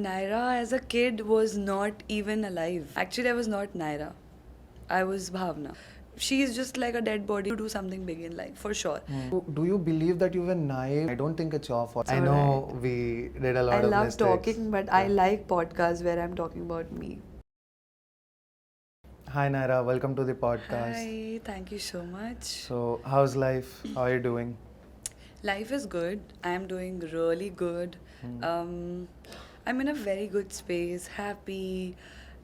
Naira as a kid was not even alive. Actually, I was not Naira. I was Bhavna. She is just like a dead body to do something big in life, for sure. Do you believe that you were naive? I don't think it's your fault. I It's know alright. we did a lot I of love mistakes. talking, but I Yeah. like podcasts where I'm talking about me. Hi Naira, welcome to the podcast. Hi, thank you so much. So, how's life? How are you doing? Life is good. I'm doing really good. Um, I'm in a very good space, happy.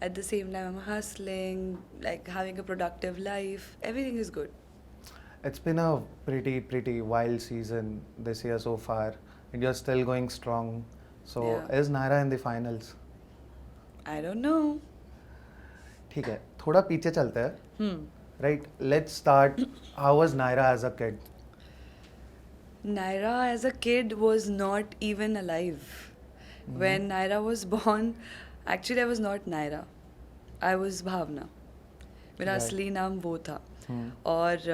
At the same time, I'm hustling, like having a productive life. Everything is good. It's been a pretty wild season this year so far, and you're still going strong. So, Yeah. is Naira in the finals? I don't know. ठीक है, थोड़ा पीछे चलते हैं. Hmm. Right, let's start. How was Naira as a kid? Naira as a kid was not even alive. When Naira was born, actually I was not Naira. I was Bhavna. मेरा Right. असली नाम वो था. Hmm. और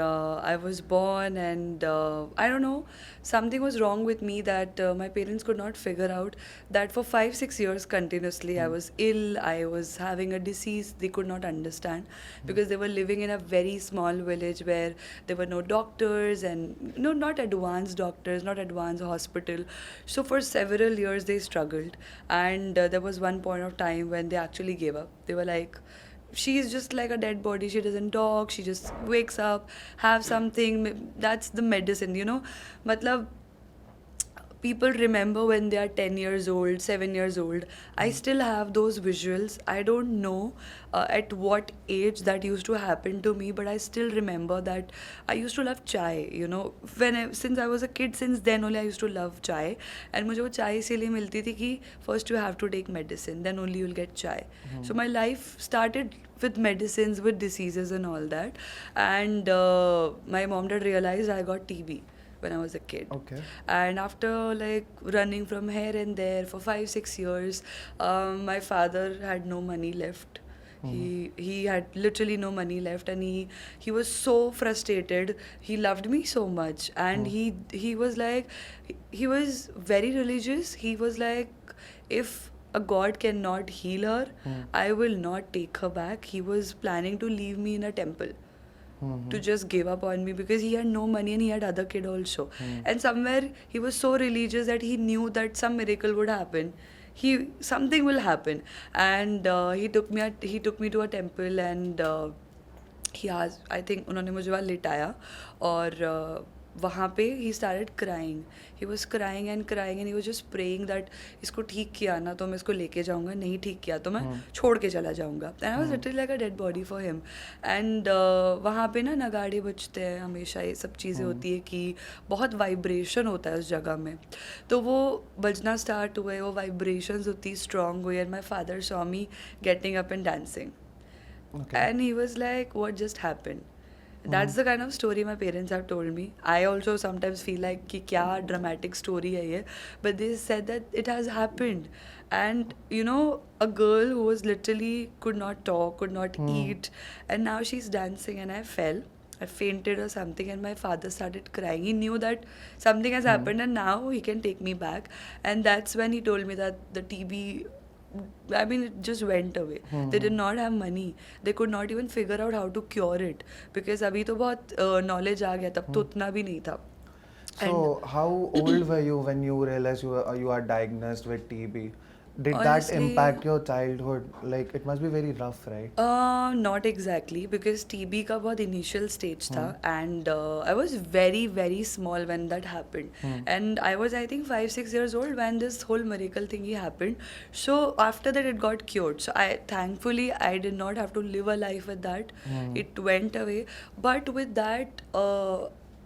I was born and I don't know, something was wrong with me that my parents could not figure out that for 5-6 years continuously I was ill, I was having a disease they could not understand because they were living in a very small village where there were no doctors and no, not advanced doctors, not advanced hospital. So for several years they struggled, and there was one point of time when they actually gave up. They were like, she's just like a dead body, she doesn't talk, she just wakes up, have something, that's the medicine, you know. Matlab, people remember when they are 10 years old, 7 years old. I still have those visuals. I don't know at what age that used to happen to me, but I still remember that I used to love chai, you know. Since I was a kid, since then only I used to love chai. And मुझे वो चाय इसीलिए मिलती थी कि first you have to take medicine, then only you'll get chai. So my life started with medicines, with diseases and all that. And my mom did realize I got TB when I was a kid. Okay. And after like running from here and there for 5-6 years, my father had no money left. He had literally no money left, and he was so frustrated. He loved me so much, and he was like, he was very religious. He was like, if a god cannot heal her, I will not take her back. He was planning to leave me in a temple to just give up on me because he had no money and he had other kid also. And somewhere he was so religious that he knew that some miracle would happen. Something will happen, and he took me to a temple, and he asked, I think उन्होंने मुझे वहाँ लिटाया, और वहाँ पे he started crying. He was crying and crying and he was just praying that इसको ठीक किया ना तो मैं इसको लेके जाऊँगा, नहीं ठीक किया तो मैं छोड़ के चला जाऊँगा. And I was literally like a dead body for him. And वहाँ पे ना नगाड़े बजते हैं हमेशा, ये सब चीज़ें होती है कि बहुत वाइब्रेशन होता है उस जगह में. तो वो बजना स्टार्ट हुए, वो वाइब्रेशंस उतनी स्ट्रॉन्ग हुई, and my father saw me getting up and dancing. Okay. And he was like, what just happened? That's the kind of story my parents have told me. I also sometimes feel like कि क्या dramatic story है ये, but they said that it has happened. And you know, a girl who was literally could not talk, could not eat, and now she's dancing, and I fell. I fainted or something, and my father started crying. He knew that something has happened, and now he can take me back. And that's when he told me that the TB, I mean, it just went away. They did not have money. They could not even figure out how to cure it because अभी तो बहुत knowledge आ गया, तब तो उतना भी नहीं था. So, how old were you when you realized you are diagnosed with TB? Did that Honestly, impact your childhood? Like, it must be very rough, right? Not exactly because TB का बहुत initial stage था, and I was very very small when that happened, and I was I think 5-6 years old when this whole miracle thingy happened. So after that it got cured. So I thankfully I did not have to live a life with that. It went away, but with that.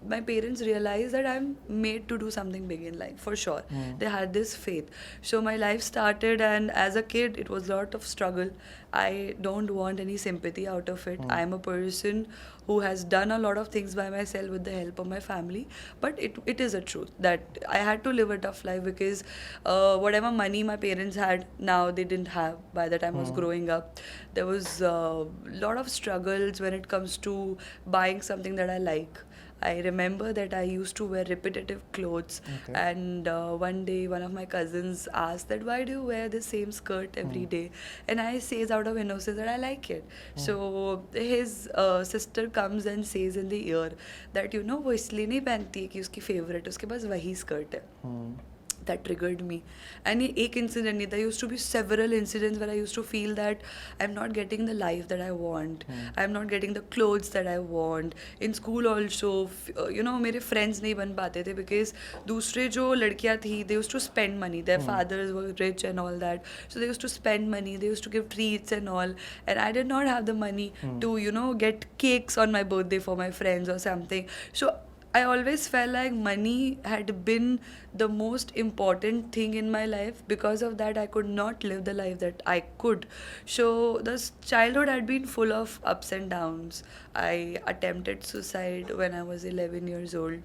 My parents realized that I'm made to do something big in life, for sure. They had this faith. So my life started, and as a kid, it was a lot of struggle. I don't want any sympathy out of it. I'm a person who has done a lot of things by myself with the help of my family. But it is a truth that I had to live a tough life because whatever money my parents had, now they didn't have by the time I was growing up. There was a lot of struggles when it comes to buying something that I like. I remember that I used to wear repetitive clothes, Okay. and one day one of my cousins asked that why do you wear the same skirt every Hmm. day, and I says out of innocence that I like it. Hmm. So his sister comes and says in the ear that वो इसलिए नहीं पहनती है कि उसकी favourite उसके पास वही skirt है. Hmm. That triggered me. And ये एक incident नहीं, there used to be several incidents where I used to feel that I'm not getting the life that I want. I'm not getting the clothes that I want. In school also, मेरे friends नहीं बन पाते थे because दूसरे जो लड़कियाँ थी, they used to spend money. Their fathers were rich and all that. So they used to spend money, they used to give treats and all. And I did not have the money to, get cakes on my birthday for my friends or something. So I always felt like money had been the most important thing in my life. Because of that, I could not live the life that I could. So, this childhood had been full of ups and downs. I attempted suicide when I was 11 years old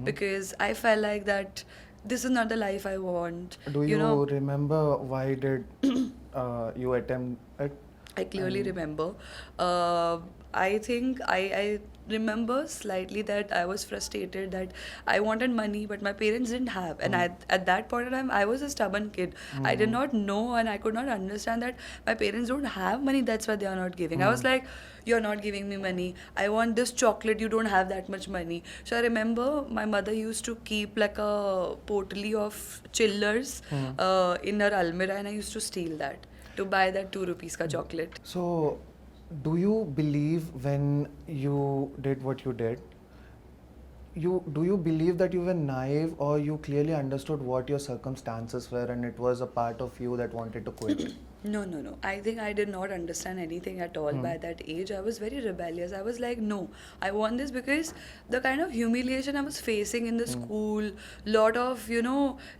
because I felt like that this is not the life I want. Do You know, you remember why did you attempt it? I clearly And- remember. I think I remember slightly that I was frustrated that I wanted money, but my parents didn't have. And at that point in time, I was a stubborn kid. I did not know and I could not understand that my parents don't have money, that's why they are not giving. I was like, you're not giving me money. I want this chocolate, you don't have that much money. So I remember my mother used to keep like a potly of chillers in her almirah, and I used to steal that to buy that 2 rupees ka chocolate. So, do you believe when you did what you did? Do you believe that you were naive, or you clearly understood what your circumstances were and it was a part of you that wanted to quit? No. I think I did not understand anything at all by that age. I was very rebellious. I was like, no, I want this because the kind of humiliation I was facing in the school, lot of,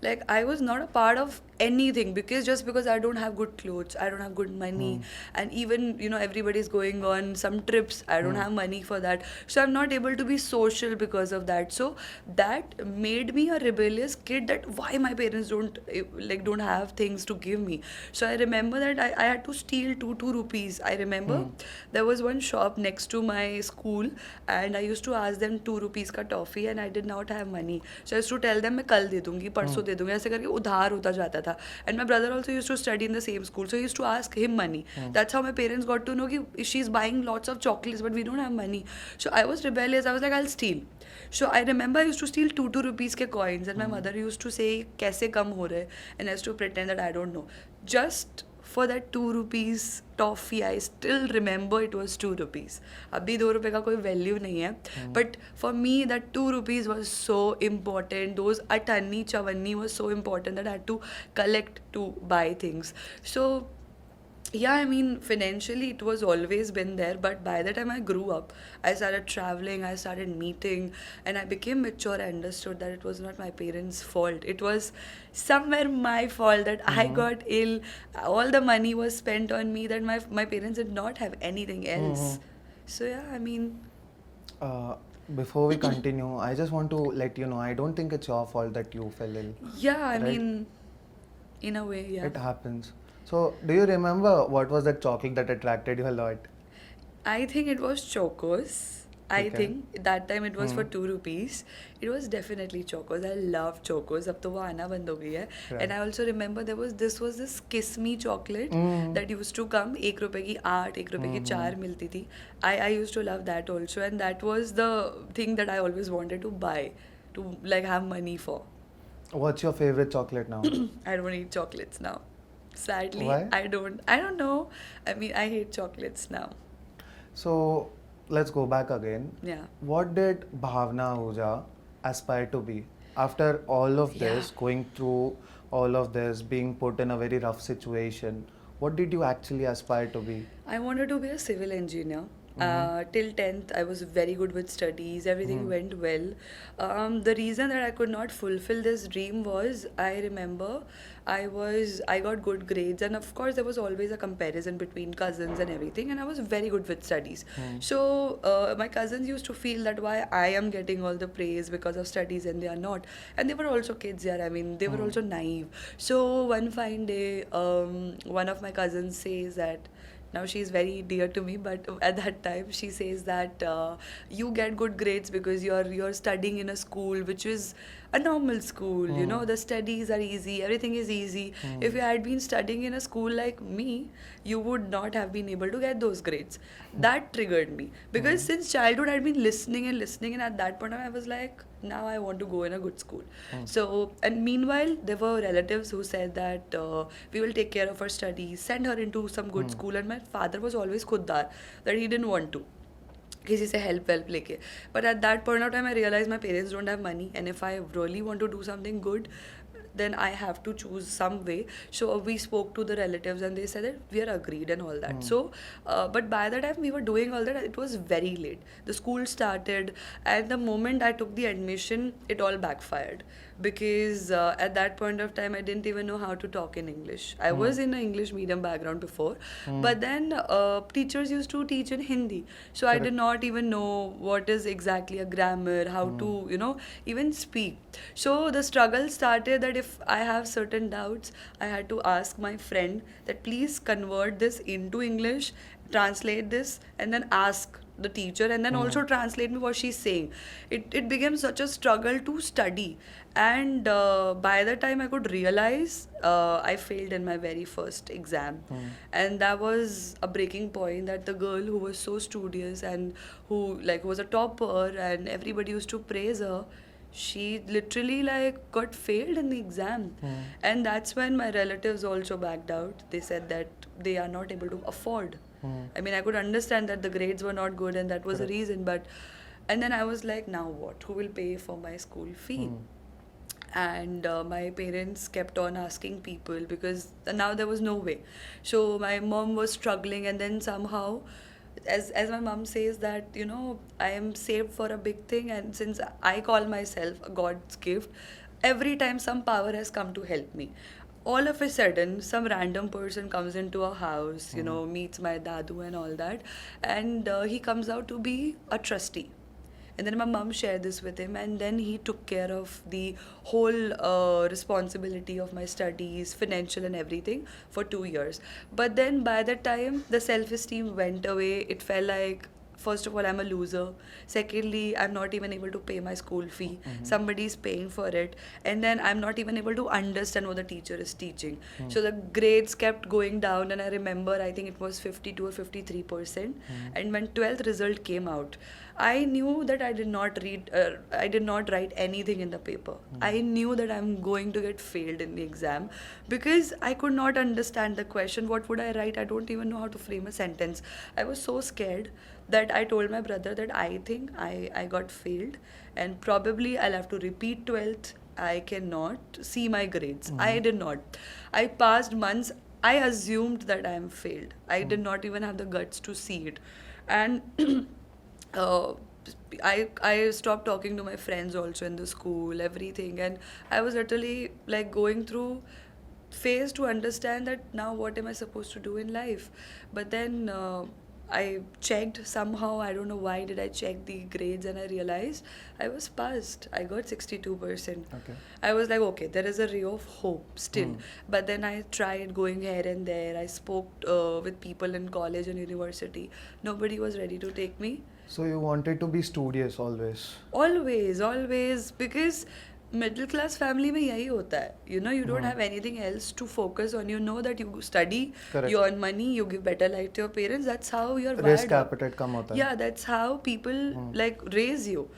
like I was not a part of anything because just because I don't have good clothes, I don't have good money, and even, everybody's going on some trips, I don't have money for that. So I'm not able to be social because of that. So that made me a rebellious kid that why my parents don't have things to give me. So I remember that I had to steal two rupees. I remember there was one shop next to my school and I used to ask them 2 rupees का toffee and I did not have money. So I used to tell them मैं कल दे दूंगी, परसों दे दूंगी, ऐसे करके उधार होता जाता था. And my brother also used to study in the same school, so I used to ask him money. That's how my parents got to know कि she's buying lots of chocolates but we don't have money. So I was rebellious. I was like, I'll steal. So I remember I used to steal 2 rupees के coins and my mother used to say कैसे कम हो रहे, and I used to pretend that I don't know. Just for that 2 rupees toffee, I still remember it was 2 rupees. अभी 2 रुपए का कोई value नहीं है. But for me, that 2 rupees was so important. Those atanni, chavanni was so important that I had to collect to buy things. So yeah, I mean, financially it was always been there, but by the time I grew up, I started traveling, I started meeting, and I became mature. I understood that it was not my parents' fault. It was somewhere my fault that I got ill. All the money was spent on me, that my parents did not have anything else. So yeah, I mean, Uh, Before we continue, I just want to let you know I don't think it's your fault that you fell ill. yeah, I Right. mean, in a way, yeah. It happens. So, do you remember what was that chocolate that attracted you a lot? I think it was Chocos. I Okay. think that time it was for 2 rupees. It was definitely Chocos. I love Chocos. अब तो वो आना बंद हो गई है. Right. And I also remember this was this Kiss Me chocolate that used to come. 1 रुपए की 8, 1 रुपए की 4 मिलती थी. I used to love that also, and that was the thing that I always wanted to buy, to like have money for. What's your favorite chocolate now? I don't eat chocolates now. Sadly, Why? I don't know. I mean, I hate chocolates now. So, let's go back again. Yeah. What did Bhavna Ahuja aspire to be? After all of this, Yeah. going through all of this, being put in a very rough situation, what did you actually aspire to be? I wanted to be a civil engineer. Till 10th, I was very good with studies. Everything went well. The reason that I could not fulfill this dream was I remember I got good grades, and of course there was always a comparison between cousins and everything, and I was very good with studies. So my cousins used to feel that why I am getting all the praise because of studies and they are not, and they were also kids. Yeah, I mean they were also naive. So one fine day, one of my cousins says that Now she's very dear to me, but at that time she says that you get good grades because you're studying in a school which is a normal school. You know, the studies are easy, everything is easy. If you had been studying in a school like me, you would not have been able to get those grades. That triggered me because since childhood I'd been listening and listening, and at that point I was like, now I want to go in a good school. So, and meanwhile, there were relatives who said that we will take care of her studies, send her into some good school. And my father was always khuddar that he didn't want to. किसी से help वेल्प लेके. But at that point of time, I realized my parents don't have money, and if I really want to do something good, then I have to choose some way. So we spoke to the relatives, and they said that we are agreed and all that. So, but by the time we were doing all that, it was very late. The school started, and the moment I took the admission, it all backfired because at that point of time, I didn't even know how to talk in English. I was in an English medium background before, but then teachers used to teach in Hindi, so I did not even know what is exactly a grammar, how to even speak. So the struggle started that if I have certain doubts, I had to ask my friend that please convert this into English, translate this, and then ask the teacher, and then also translate me what she's saying. It became such a struggle to study, and by the time I could realize, I failed in my very first exam, and that was a breaking point. That the girl who was so studious and who was a topper and everybody used to praise her, she literally got failed in the exam. And that's when my relatives also backed out. They said that they are not able to afford. I mean, I could understand that the grades were not good and that was the reason, but and then I was like, now what? Who will pay for my school fee? And my parents kept on asking people because now there was no way. So my mom was struggling, and then somehow, as my mom says that I am saved for a big thing, and since I call myself a God's gift, every time some power has come to help me. All of a sudden, some random person comes into our house, meets my dadu and all that, and he comes out to be a trustee. And then my mom shared this with him, and then he took care of the whole responsibility of my studies, financial and everything for 2 years. But then by the time the self-esteem went away, it felt like, first of all, I'm a loser. Secondly, I'm not even able to pay my school fee. Somebody's paying for it. And then I'm not even able to understand what the teacher is teaching. So the grades kept going down, and I remember, I think it was 52 or 53%. And when 12th result came out, I knew that I did not write anything in the paper. I knew that I'm going to get failed in the exam because I could not understand the question. What would I write? I don't even know how to frame a sentence. I was so scared that I told my brother that I think I got failed, and probably I'll have to repeat 12th. I cannot see my grades. I did not. I passed months. I assumed that I am failed. I did not even have the guts to see it. And I stopped talking to my friends also in the school, everything, and I was literally going through phase to understand that now what am I supposed to do in life. But then I checked somehow, I don't know why did I check the grades, and I realized I was passed. I got 62%. Okay. I was like, okay, there is a ray of hope still. But then I tried going here and there. I spoke with people in college and university. Nobody was ready to take me. So you wanted to be studious always? Always, because middle class family में यही होता है. You don't have anything else to focus on. You know that you study, Correct. you earn money, you give better life to your parents. That's how you're wired Risk up. appetite कम होता है. Yeah, that's how people raise you.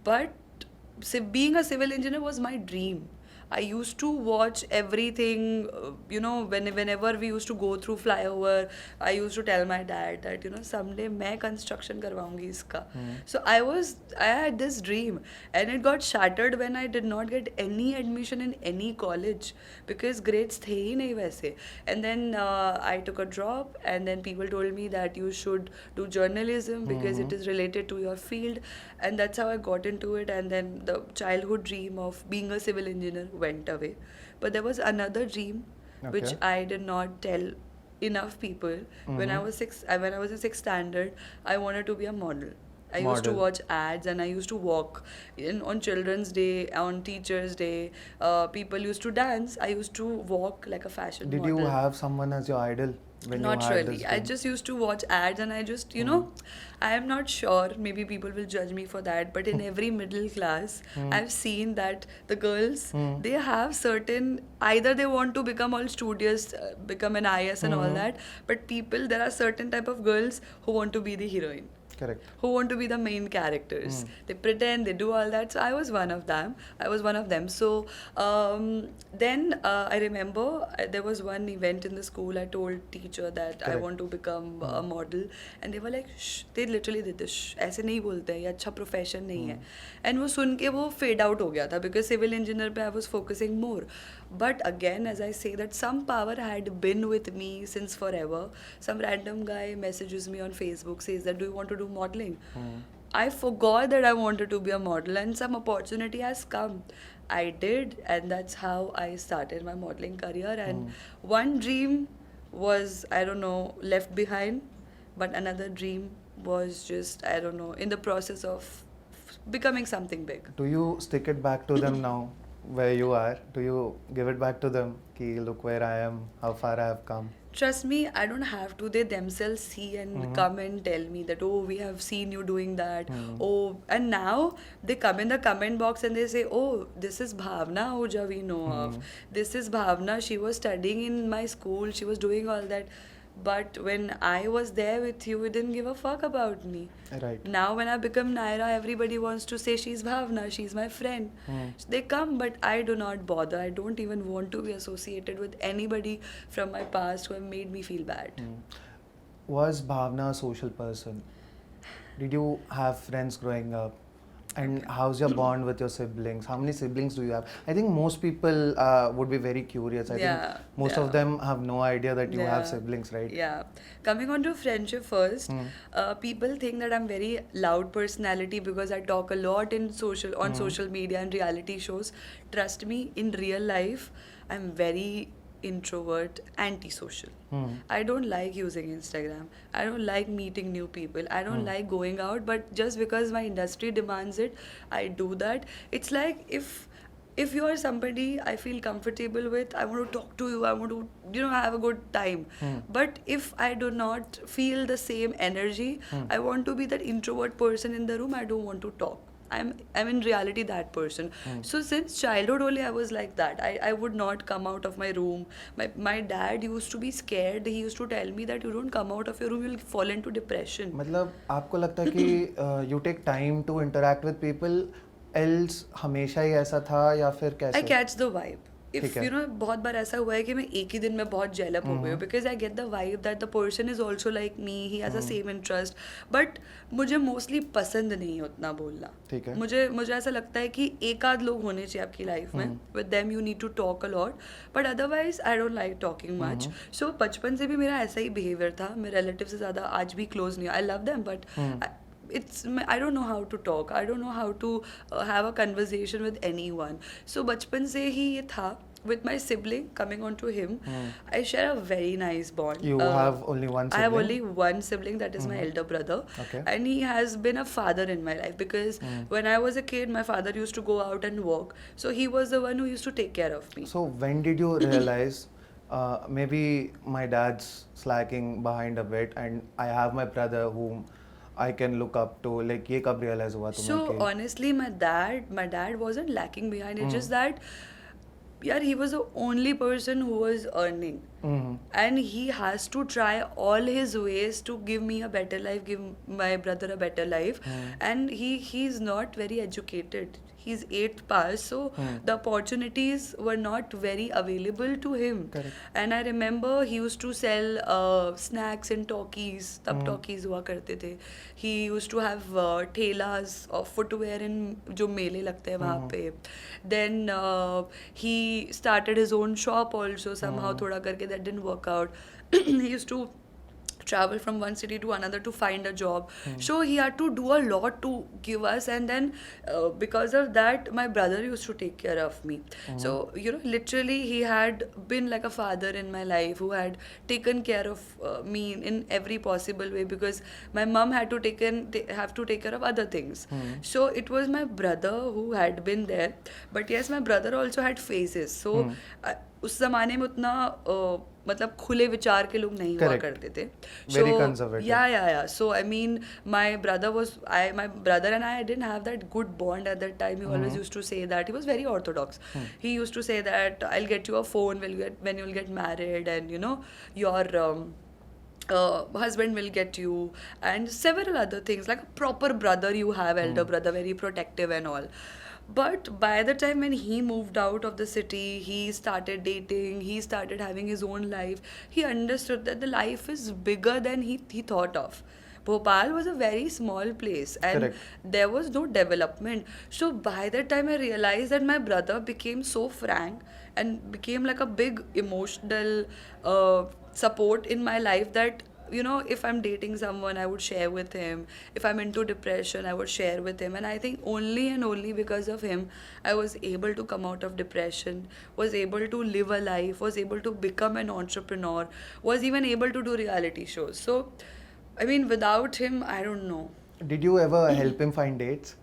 But being a civil engineer was my dream. I used to watch everything, whenever we used to go through flyover, I used to tell my dad that, someday मैं construction करवाऊंगी इसका. So I had this dream, and it got shattered when I did not get any admission in any college because grades थे ही नहीं वैसे. And then I took a drop, and then people told me that you should do journalism because it is related to your field, and that's how I got into it. And then the childhood dream of being a civil engineer went away. But there was another dream which Okay. I did not tell enough people. When I was in sixth standard, I wanted to be a model. I used to Model. watch ads and I used to walk on Children's Day, on Teachers' Day. People used to dance. I used to walk like a fashion Did model. you have someone as your idol when you Not had really. this I dream? just used to watch ads and I just, you know, I am not sure, maybe people will judge me for that, but in every middle class, I've seen that the girls, they have certain, either they want to become all studious, become an IS and all that, but people, there are certain type of girls who want to be the heroine, Correct. who want to be the main characters. They pretend, they do all that. So I was one of them. I was one of them. So then I remember there was one event in the school. I told teacher that I Correct. want to become a model, and they were like, shh. They literally did this. Shh, ऐसे नहीं बोलते हैं, ये अच्छा profession नहीं है. And वो सुन के वो fade out हो गया था because civil engineer पे I was focusing more. But again, as I say, that some power had been with me since forever. Some random guy messages me on Facebook, says that, do you want to do modeling? I forgot that I wanted to be a model and some opportunity has come. I did, and that's how I started my modeling career. And one dream was, I don't know, left behind, but another dream was just, I don't know, in the process of becoming something big. Do you stick it back to them now, where you are? Do you give it back to them? Ki, look where I am, how far I have come. Trust me, I don't have to. They themselves see and come and tell me that, oh, we have seen you doing that. Oh, and now they come in the comment box and they say, oh, this is Bhavna, Ahuja we know of. This is Bhavna, she was studying in my school, she was doing all that. But when I was there with you, you didn't give a fuck about me. Right. Now when I become Naira, everybody wants to say she's Bhavna, she's my friend. They come, but I do not bother. I don't even want to be associated with anybody from my past who have made me feel bad. Was Bhavna a social person? Did you have friends growing up? And how's your bond with your siblings? How many siblings do you have? I think most people would be very curious. I Yeah, think most yeah. of them have no idea that you have Yeah. siblings, right? Yeah. Coming on to friendship first, people think that I'm very loud personality because I talk a lot in on social media and reality shows. Trust me, in real life, I'm very introvert, antisocial. I don't like using Instagram. I don't like meeting new people. I don't like going out, but just because my industry demands it, I do that. It's like if you are somebody I feel comfortable with, I want to talk to you, I want to, have a good time. But if I do not feel the same energy, I want to be that introvert person in the room, I don't want to talk. I'm in reality that person. So since childhood only I was like that. I would not come out of my room. My dad used to be scared. He used to tell me that you don't come out of your room, you'll fall into depression. मतलब आपको लगता है कि you take time to interact with people, else हमेशा ही ऐसा था या फिर कैसे? I catch the vibe. If ठीक है। बहुत बार ऐसा हुआ है कि मैं एक ही दिन में बहुत जेलप हो गई हूँ because I get the vibe that the person is also like me, he has the same interest, but मुझे mostly पसंद नहीं उतना बोलना. ठीक है। मुझे ऐसा लगता है कि एक आध लोग होने चाहिए आपकी लाइफ में, with them you need to talk a lot, but otherwise I don't like talking much. So बचपन से भी मेरा ऐसा ही behavior था. मेरे relatives से ज़्यादा आज भी close नहीं. I love them, but I don't know how to talk. I don't know how to have a conversation with anyone. So बचपन से ही ये था. With my sibling, coming on to him, I share a very nice bond. You have only one I have sibling? only one sibling, that is my elder brother. Okay. And he has been a father in my life because when I was a kid, my father used to go out and work. So he was the one who used to take care of me. So when did you realize maybe my dad's slacking behind a bit and I have my brother whom I can look up to? Like ये कब realize हुआ तुम्हें So कि honestly, my dad wasn't lacking behind. It's just that, yeah, he was the only person who was earning. And he has to try all his ways to give me a better life, give my brother a better life. And he's not very educated. He's 8th pass, so the opportunities were not very available to him. Correct. And I remember he used to sell snacks and talkies. तब talkies हुआ करते थे. He used to have ठेलाs of footwear in जो मेले लगते हैं वहाँ पे. Then he started his own shop also somehow थोड़ा करके, that didn't work out. He used to travel from one city to another to find a job. So he had to do a lot to give us, and then because of that, my brother used to take care of me. So literally, he had been like a father in my life who had taken care of me in every possible way, because my mom had to have to take care of other things. So it was my brother who had been there, but yes, my brother also had phases. So उस ज़माने में उतना मतलब खुले विचार के लोग नहीं हुआ Correct. करते थे. Very conservative. Yeah. So I mean, my brother and I didn't have that good bond at that time. He always used to say that he was very orthodox. He used to say that I'll get you a phone when you'll get married, and your husband will get you, and several other things, like a proper brother you have, elder brother, very protective and all. But by the time when he moved out of the city, he started dating, he started having his own life, he understood that the life is bigger than he thought of. Bhopal was a very small place, and Correct. there was no development. So by the time I realized that my brother became so frank and became like a big emotional support in my life, that if I'm dating someone, I would share with him. If I'm into depression, I would share with him. And I think only and only because of him, I was able to come out of depression, was able to live a life, was able to become an entrepreneur, was even able to do reality shows. So, I mean, without him, I don't know. Did you ever help him find dates?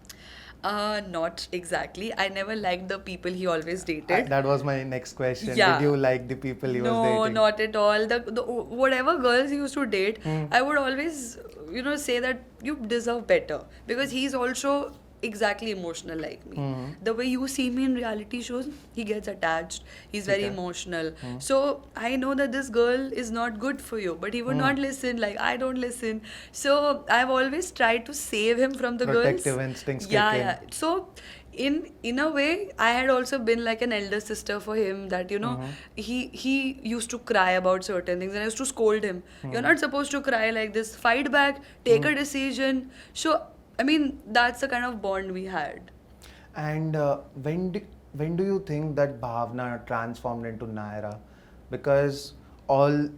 Not exactly. I never liked the people he always dated. That was my next question. Yeah. Did you like the people he was No, dating? not at all. The whatever girls he used to date, I would always, say that you deserve better, because he's also exactly emotional like me. The way you see me in reality shows, he gets attached. He's very Okay. emotional. So I know that this girl is not good for you, but he would not listen. Like, I don't listen. So I've always tried to save him from the Protective girls. instincts Yeah, kick in. yeah. So in a way, I had also been like an elder sister for him, that he used to cry about certain things, and I used to scold him. You're not supposed to cry like this. Fight back, take a decision. So I mean, that's the kind of bond we had. And when do you think that Bhavna transformed into Naira? Because all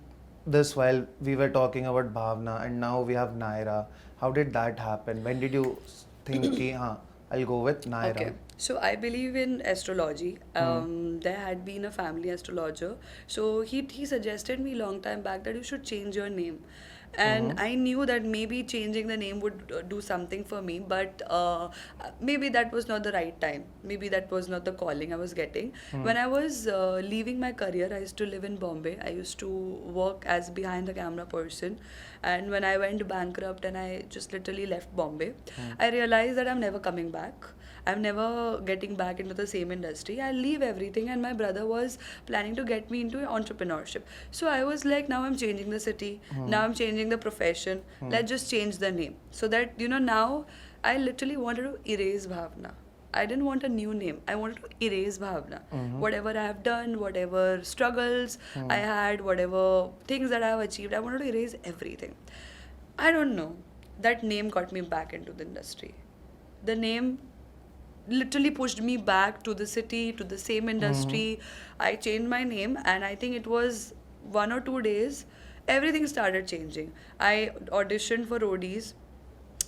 this while we were talking about Bhavna, and now we have Naira. How did that happen? When did you think ki, I'll go with Naira? Okay. So I believe in astrology. There had been a family astrologer. So he suggested me long time back that you should change your name. And I knew that maybe changing the name would do something for me, but maybe that was not the right time. Maybe that was not the calling I was getting. When I was leaving my career, I used to live in Bombay. I used to work as behind the camera person. And when I went bankrupt and I just literally left Bombay, I realized that I'm never coming back. I'm never getting back into the same industry. I'll leave everything, and my brother was planning to get me into entrepreneurship. So I was like, now I'm changing the city, now I'm changing the profession, let's just change the name. So that, now I literally wanted to erase Bhavna. I didn't want a new name. I wanted to erase Bhavna. Whatever I have done, whatever struggles I had, whatever things that I have achieved, I wanted to erase everything. I don't know. That name got me back into the industry. The name literally pushed me back to the city, to the same industry. I changed my name, and I think it was 1 or 2 days, everything started changing. I auditioned for roadies.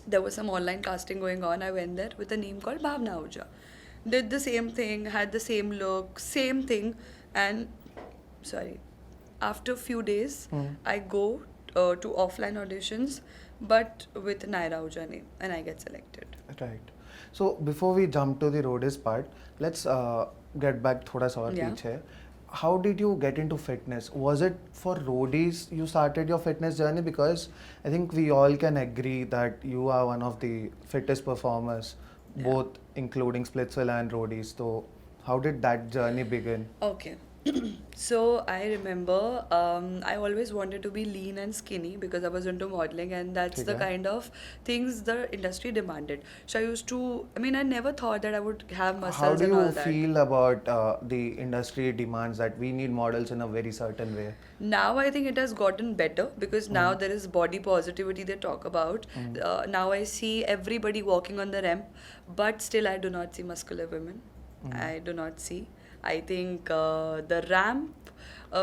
There was some online casting going on. I went there with a name called Bhavna Ahuja. Did the same thing, had the same look, same thing, and sorry. After a few days, I go to offline auditions, but with Naira Ahuja name, and I get selected. Right. So before we jump to the roadies part, let's get back thoda sa aur Yeah. piche. How did you get into fitness? Was it for roadies you started your fitness journey? Because I think we all can agree that you are one of the fittest performers, both including Splitsvilla and roadies. So how did that journey begin? Okay. So I remember I always wanted to be lean and skinny because I was into modeling, and that's the Okay. kind of things the industry demanded. So I never thought that I would have How muscles do and you all that. feel about the industry demands that we need models in a very certain way? Now I think it has gotten better because now there is body positivity they talk about. Now I see everybody walking on the ramp, but still I do not see muscular women. I do not see. I think the ramp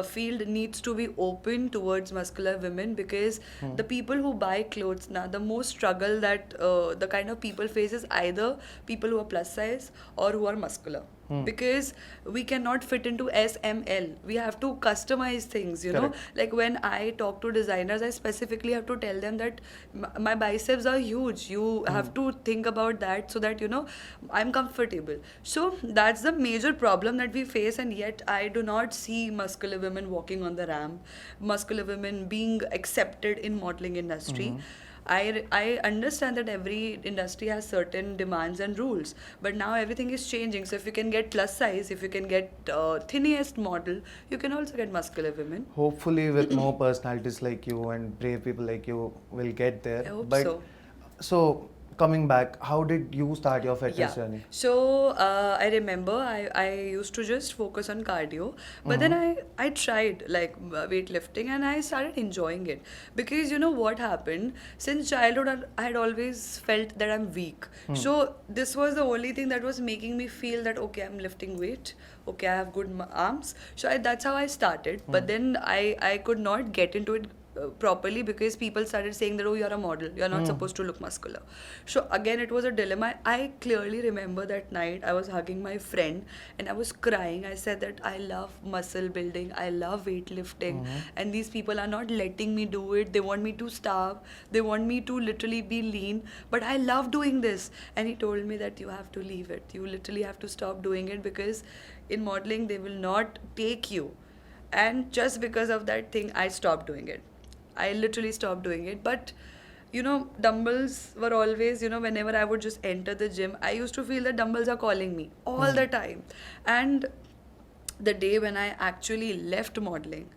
field needs to be open towards muscular women, because the people who buy clothes now, the most struggle that the kind of people face is either people who are plus size or who are muscular. Because we cannot fit into SML. We have to customize things, you know. Correct. Like when I talk to designers, I specifically have to tell them that my biceps are huge. You have to think about that so that, you know, I'm comfortable. So that's the major problem that we face, and yet I do not see muscular women walking on the ramp, muscular women being accepted in modeling industry. I understand that every industry has certain demands and rules, but now everything is changing. So if you can get plus size, if you can get thinnest model, you can also get muscular women. Hopefully, with more personalities like you and brave people like you, will get there. I hope But so. so coming back, how did you start your fitness journey? So I remember I used to just focus on cardio, but then I tried like weightlifting, and I started enjoying it, because you know what happened, since childhood I had always felt that I'm weak. So this was the only thing that was making me feel that okay, I'm lifting weight, okay, I have good arms. So that's how I started. But then I could not get into it properly, because people started saying that, oh, you're a model, you're not supposed to look muscular. So again, it was a dilemma. I clearly remember that night I was hugging my friend and I was crying. I said that I love muscle building, I love weightlifting, and these people are not letting me do it. They want me to starve, they want me to literally be lean, but I love doing this. And he told me that you have to leave it, you literally have to stop doing it, because in modeling they will not take you. And just because of that thing, I stopped doing it. I literally stopped doing it. But you know, dumbbells were always, you know, whenever I would just enter the gym, I used to feel that dumbbells are calling me all the time. And the day when I actually left modeling,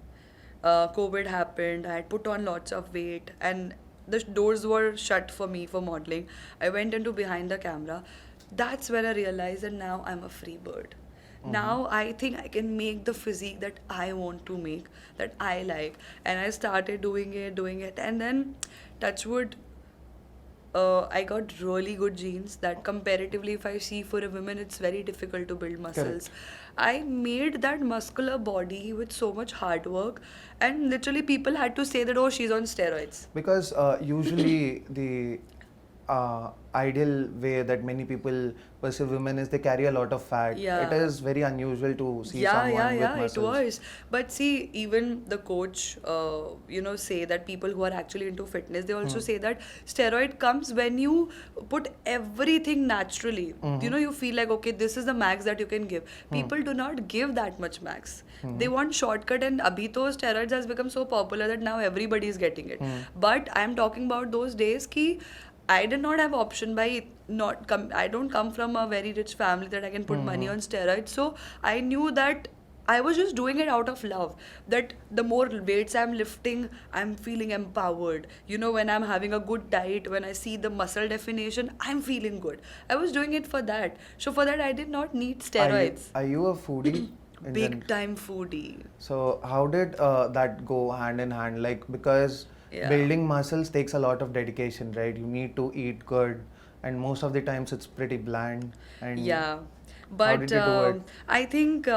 COVID happened, I had put on lots of weight, and the doors were shut for me for modeling. I went into behind the camera. That's where I realized that now I'm a free bird. Now I think I can make the physique that I want to make, that I like. And I started doing it. And then, touch wood, I got really good genes that comparatively, if I see for a woman, it's very difficult to build muscles. I made that muscular body with so much hard work, and literally people had to say that, oh, she's on steroids. Because usually the ideal way that many people perceive women is they carry a lot of fat. Yeah. It is very unusual to see Yeah, someone with it muscles. was. But see, even the coach, you know, say that people who are actually into fitness, they also say that steroid comes when you put everything naturally. You know, you feel like, okay, this is the max that you can give. People do not give that much max. They want shortcut, and abhi to steroids has become so popular that now everybody is getting it. But I'm talking about those days ki I did not have option by not come. I don't come from a very rich family that I can put money on steroids. So I knew that I was just doing it out of love. That the more weights I'm lifting, I'm feeling empowered. You know, when I'm having a good diet, when I see the muscle definition, I'm feeling good. I was doing it for that. So for that, I did not need steroids. Are you a foodie? in Big gen- time foodie. So how did that go hand in hand? Like, because Yeah. building muscles takes a lot of dedication, right? You need to eat good, and most of the times it's pretty bland. And Yeah, how but did you do it? I think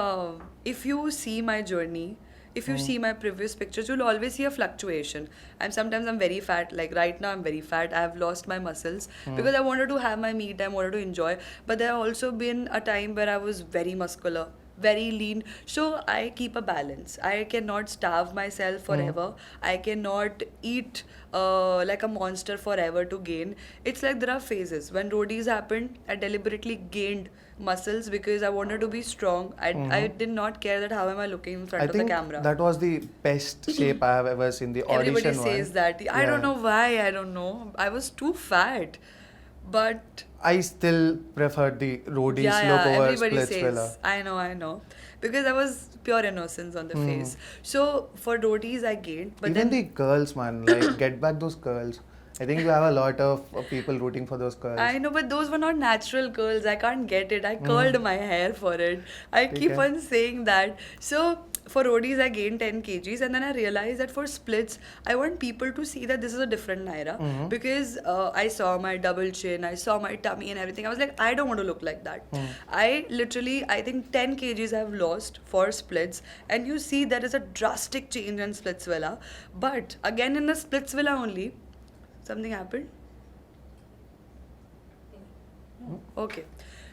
if you see my journey, if you see my previous pictures, you'll always see a fluctuation. I'm very fat. Like right now, I'm very fat. I have lost my muscles because I wanted to have my me time, wanted to enjoy. But there have also been a time where I was very muscular, very lean. So I keep a balance. I cannot starve myself forever. I cannot eat like a monster forever to gain. It's like there are phases. When roadies happened, I deliberately gained muscles because I wanted to be strong. I did not care that how am I looking in front I of the think camera. that was the best shape I have ever seen. The audition Everybody one. says that. I don't Yeah. know why. I don't know. I was too fat. But I still prefer the roadies look over everybody Splitsvilla. says. I know. Because I was pure innocence on the face. So for roadies, I gained. But Even then the curls, man, like get back those curls. I think you have a lot of people rooting for those curls. I know, but those were not natural curls. I can't get it. I curled my hair for it. I keep Okay. on saying that. So for roadies I gained 10 kgs, and then I realized that for splits I want people to see that this is a different Naira, because I saw my double chin, I saw my tummy and everything. I was like, I don't want to look like that. I think 10 kgs I've lost for splits, and you see there is a drastic change in Splitsvilla. But again, in the Splitsvilla only, something happened. Okay.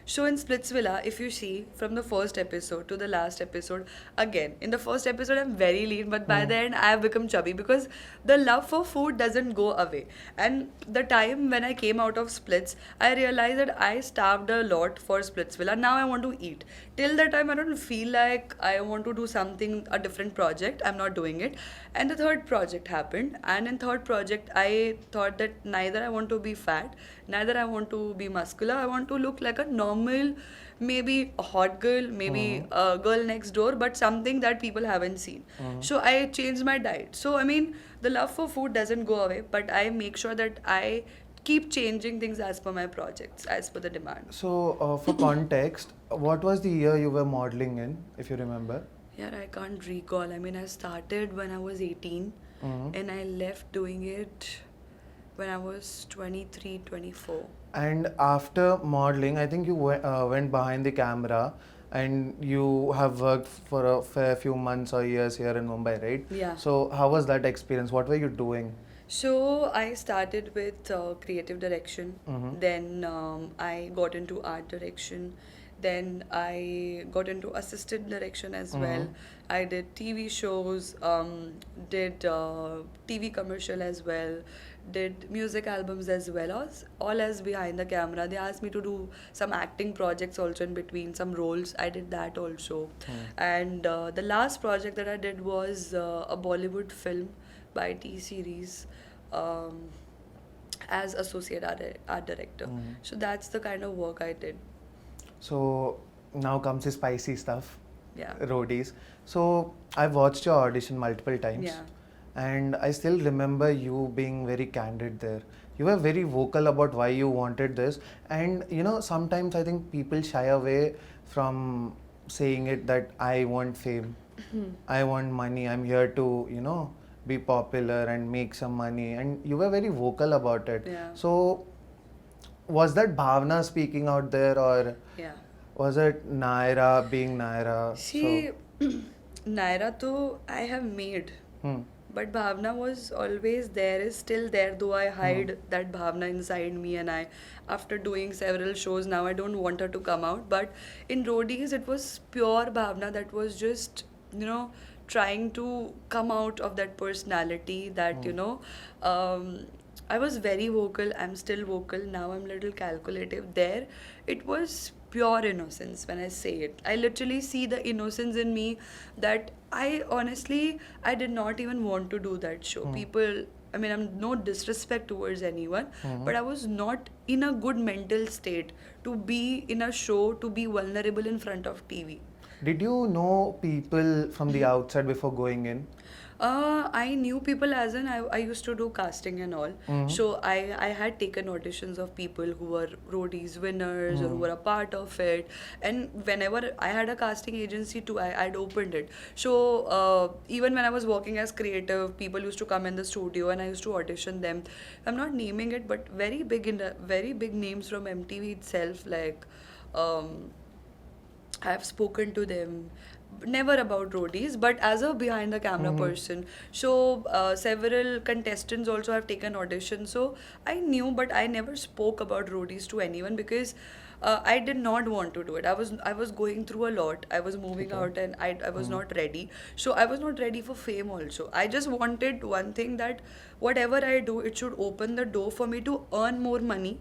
So in Splitsvilla, if you see from the first episode to the last episode, again, in the first episode I'm very lean, but by the end I have become chubby because the love for food doesn't go away. And the time when I came out of Splits, I realized that I starved a lot for Splitsvilla. Now I want to eat. Till that time I don't feel like I want to do something, a different project. I'm not doing it. And the third project happened. And in third project, I thought that neither I want to be fat, neither I want to be muscular. I want to look like a normal, maybe a hot girl, maybe a girl next door, but something that people haven't seen. So I changed my diet. So I mean, the love for food doesn't go away, but I make sure that I keep changing things as per my projects, as per the demand. So, for context, what was the year you were modeling in, if you remember? Yeah, I can't recall. I mean, I started when I was 18 and I left doing it when I was 23, 24. And after modeling, I think you went behind the camera and you have worked for a fair few months or years here in Mumbai, right? Yeah. So, how was that experience? What were you doing? So I started with creative direction. Then I got into art direction. Then I got into assistant direction as well. I did TV shows, did TV commercial as well, did music albums as well, all as behind the camera. They asked me to do some acting projects also in between, some roles. I did that also. And the last project that I did was a Bollywood film by T Series, as associate art director. So that's the kind of work I did. So, now comes the spicy stuff. Yeah. Roadies. So, I've watched your audition multiple times. Yeah. And I still remember you being very candid there. You were very vocal about why you wanted this. And you know, sometimes I think people shy away from saying it that I want fame, I want money, I'm here to, you know, be popular and make some money. And you were very vocal about it. Yeah. So, was that Bhavna speaking out there, or Yeah. was it Naira being Naira? See, Naira to I have made. Hmm. But Bhavna was always there, is still there, though I hide that Bhavna inside me, and after doing several shows now, I don't want her to come out. But in Roadies, it was pure Bhavna that was just, trying to come out of that personality that, I was very vocal, I'm still vocal, now I'm little calculative. There, it was pure innocence when I say it. I literally see the innocence in me that I did not even want to do that show. People, I mean, I'm no disrespect towards anyone, but I was not in a good mental state to be in a show, to be vulnerable in front of TV. Did you know people from the outside before going in? I knew people as in I used to do casting and all. So I had taken auditions of people who were roadies winners or who were a part of it. And whenever I had a casting agency too, I'd opened it. So even when I was working as creative, people used to come in the studio and I used to audition them. I'm not naming it, but very big names from MTV itself, like I've spoken to them, never about roadies, but as a behind the camera person. So several contestants also have taken auditions. So I knew, but I never spoke about roadies to anyone because I did not want to do it. I was going through a lot. I was moving out and I was not ready. So I was not ready for fame also. I just wanted one thing, that whatever I do, it should open the door for me to earn more money.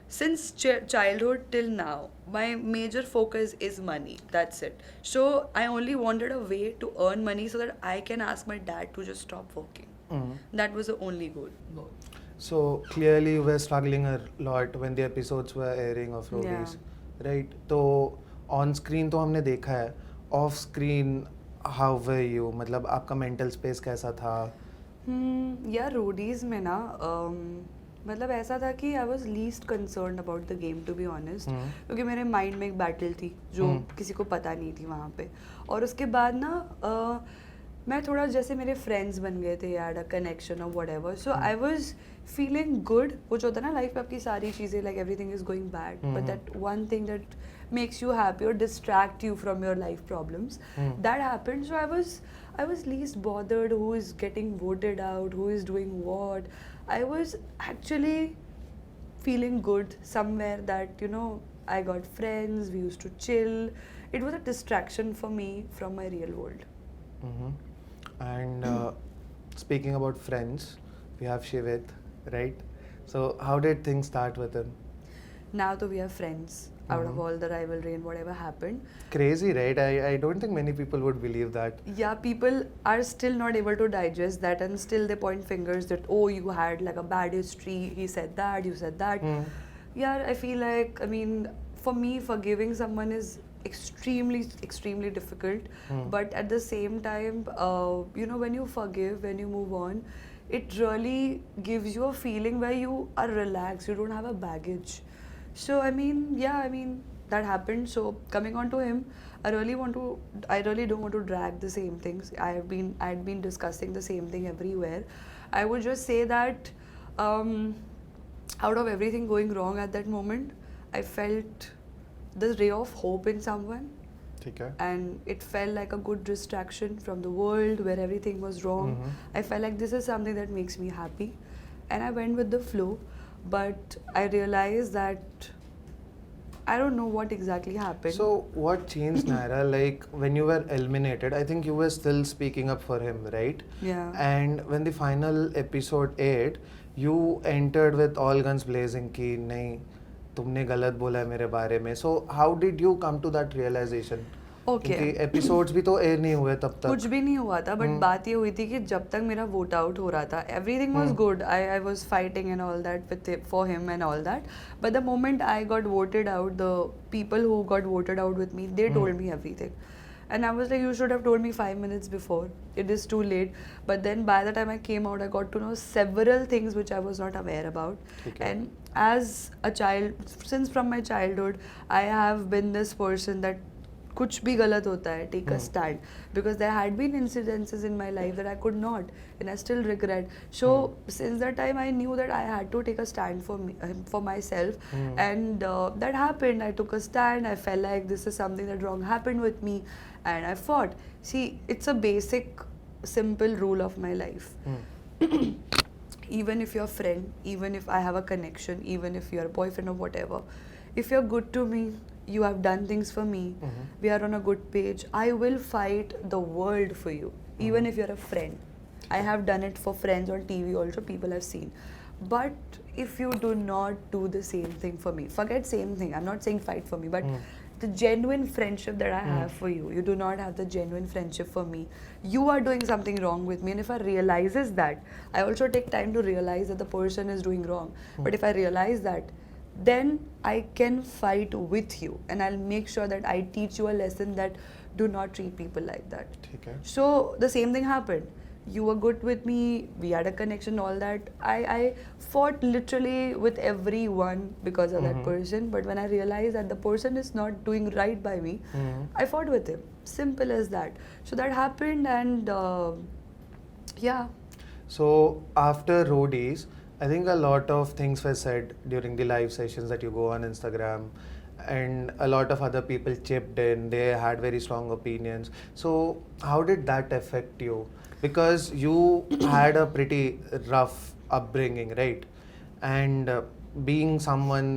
Since childhood till now, my major focus is money. That's it. So I only wanted a way to earn money so that I can ask my dad to just stop working. That was the only goal. So clearly you were struggling a lot when the episodes were airing of Roadies, right? So on screen तो हमने देखा है, off screen how were you? मतलब आपका mental space कैसा था? Yeah, roadies में ना मतलब ऐसा था कि I was least concern about the game to be honest, क्योंकि मेरे माइंड में एक बैटल थी जो किसी को पता नहीं थी वहाँ पे. और उसके बाद ना मैं थोड़ा जैसे मेरे फ्रेंड्स बन गए थे, यार अ कनेक्शन और what ever, so I was feeling good. वो जो होता है ना लाइफ में आपकी सारी चीज़ें like everything is going bad, but that one thing that makes you happy or distract you from your life problems, that happened. So I was least bothered who is getting voted out, who is doing what. I was actually feeling good somewhere that, you know, I got friends, we used to chill. It was a distraction for me from my real world. And speaking about friends, we have Shivit, right? So how did things start with him? Now though we are friends out of all the rivalry and whatever happened. Crazy, right? I don't think many people would believe that. Yeah, people are still not able to digest that, and still they point fingers that, oh, you had like a bad history, he said that, you said that. Yeah, I feel like, I mean, for me, forgiving someone is extremely difficult. But at the same time, you know, when you forgive, when you move on, it really gives you a feeling where you are relaxed, you don't have a baggage. So I mean, yeah, I mean, that happened. So coming on to him, I really don't want to drag the same things. I had been discussing the same thing everywhere. I would just say that out of everything going wrong at that moment, I felt the ray of hope in someone. Okay. And it felt like a good distraction from the world where everything was wrong. I felt like this is something that makes me happy, and I went with the flow. But I realized that I don't know what exactly happened. So what changed, Naira? Like when you were eliminated, I think you were still speaking up for him, right? Yeah. And when the final episode aired, you entered with all guns blazing कि नहीं तुमने गलत बोला है मेरे बारे में. So how did you come to that realization? Okay. क्योंकि एपिसोड्स भी तो एयर नहीं हुए तब तक. कुछ भी नहीं हुआ था, बट बात ये हुई थी कि जब तक मेरा वोट आउट हो रहा था, everything was good. I was fighting and all that with for him and all that. But the moment I got voted out, the people who got voted out with me, they told me everything. And I was like, you should have told me 5 minutes before. It is too late. But then by the time I came out, I got to know several things which I was not aware about. Okay. And as a child, since from my childhood, I have been this person that कुछ भी गलत होता है, take a stand, because there had been incidences in my life that I could not, and I still regret. So since that time I knew that I had to take a stand for me, for myself, and that happened. I took a stand. I felt like this is something that wrong happened with me, and I fought. See, it's a basic simple rule of my life. Even if you're a friend, even if I have a connection, even if you're a boyfriend or whatever, if you're good to me, you have done things for me, we are on a good page, I will fight the world for you, even if you're a friend. I have done it for friends on TV also, people have seen. But if you do not do the same thing for me, forget same thing, I'm not saying fight for me, but the genuine friendship that I have for you, you do not have the genuine friendship for me, you are doing something wrong with me. And if I realizes that, I also take time to realize that the person is doing wrong. But if I realize that, then I can fight with you, and I'll make sure that I teach you a lesson that do not treat people like that. Okay. So the same thing happened. You were good with me, we had a connection, all that. I fought literally with everyone because of that person. But when I realized that the person is not doing right by me, I fought with him. Simple as that. So that happened, and yeah. So after Roadies, I think a lot of things were said during the live sessions that you go on Instagram, and a lot of other people chipped in. They had very strong opinions. So how did that affect you? Because you had a pretty rough upbringing, right? And being someone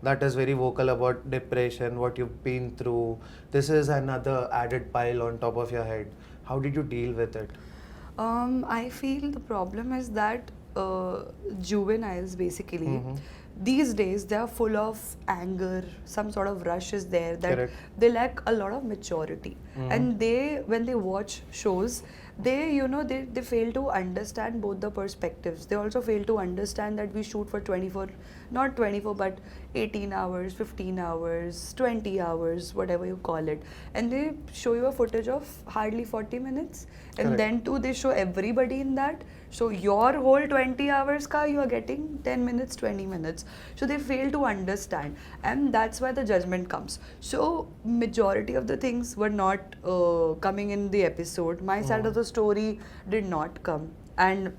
that is very vocal about depression, what you've been through, this is another added pile on top of your head. How did you deal with it? I feel the problem is that juveniles basically, these days they are full of anger, some sort of rush is there, that Correct. they lack a lot of maturity. And they, when they watch shows, they, you know, they fail to understand both the perspectives. They also fail to understand that we shoot for 24, not 24, but 18 hours, 15 hours, 20 hours, whatever you call it. And they show you a footage of hardly 40 minutes. And Correct. then too, they show everybody in that. So your whole 20 hours ka you are getting 10 minutes, 20 minutes. So they fail to understand, and that's why the judgment comes. So majority of the things were not coming in the episode. My side of the story did not come, and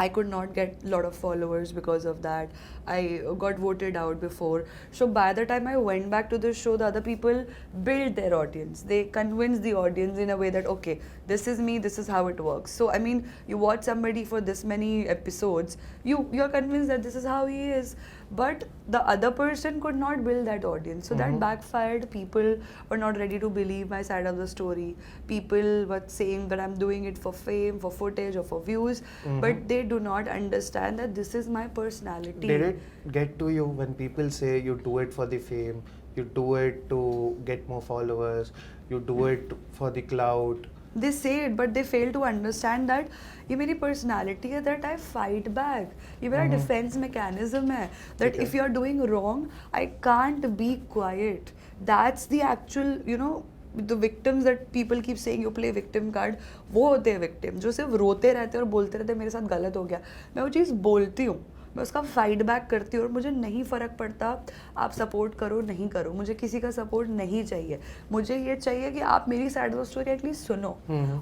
I could not get a lot of followers because of that. I got voted out before. So by the time I went back to the show, the other people built their audience. They convinced the audience in a way that, okay, this is me, this is how it works. So I mean, you watch somebody for this many episodes, you're convinced that this is how he is. But the other person could not build that audience. So that backfired. People were not ready to believe my side of the story. People were saying that I'm doing it for fame, for footage, or for views. But they do not understand that this is my personality. Did it get to you when people say you do it for the fame, you do it to get more followers, you do it for the clout? They say it, but they fail to understand that ये मेरी personality है, that I fight back. ये मेरा defense mechanism है. That if you are doing wrong, I can't be quiet. That's the actual, you know, the victims that people keep saying you play victim card. वो होते हैं victim जो सिर्फ रोते रहते हैं और बोलते रहते हैं मेरे साथ गलत हो गया. मैं वो चीज़ बोलती हूँ, मैं उसका फाइट बैक करती हूँ और मुझे नहीं फ़र्क पड़ता आप सपोर्ट करो नहीं करो. मुझे किसी का सपोर्ट नहीं चाहिए. मुझे ये चाहिए कि आप मेरी साइड ऑफ स्टोरी एटलीस्ट सुनो.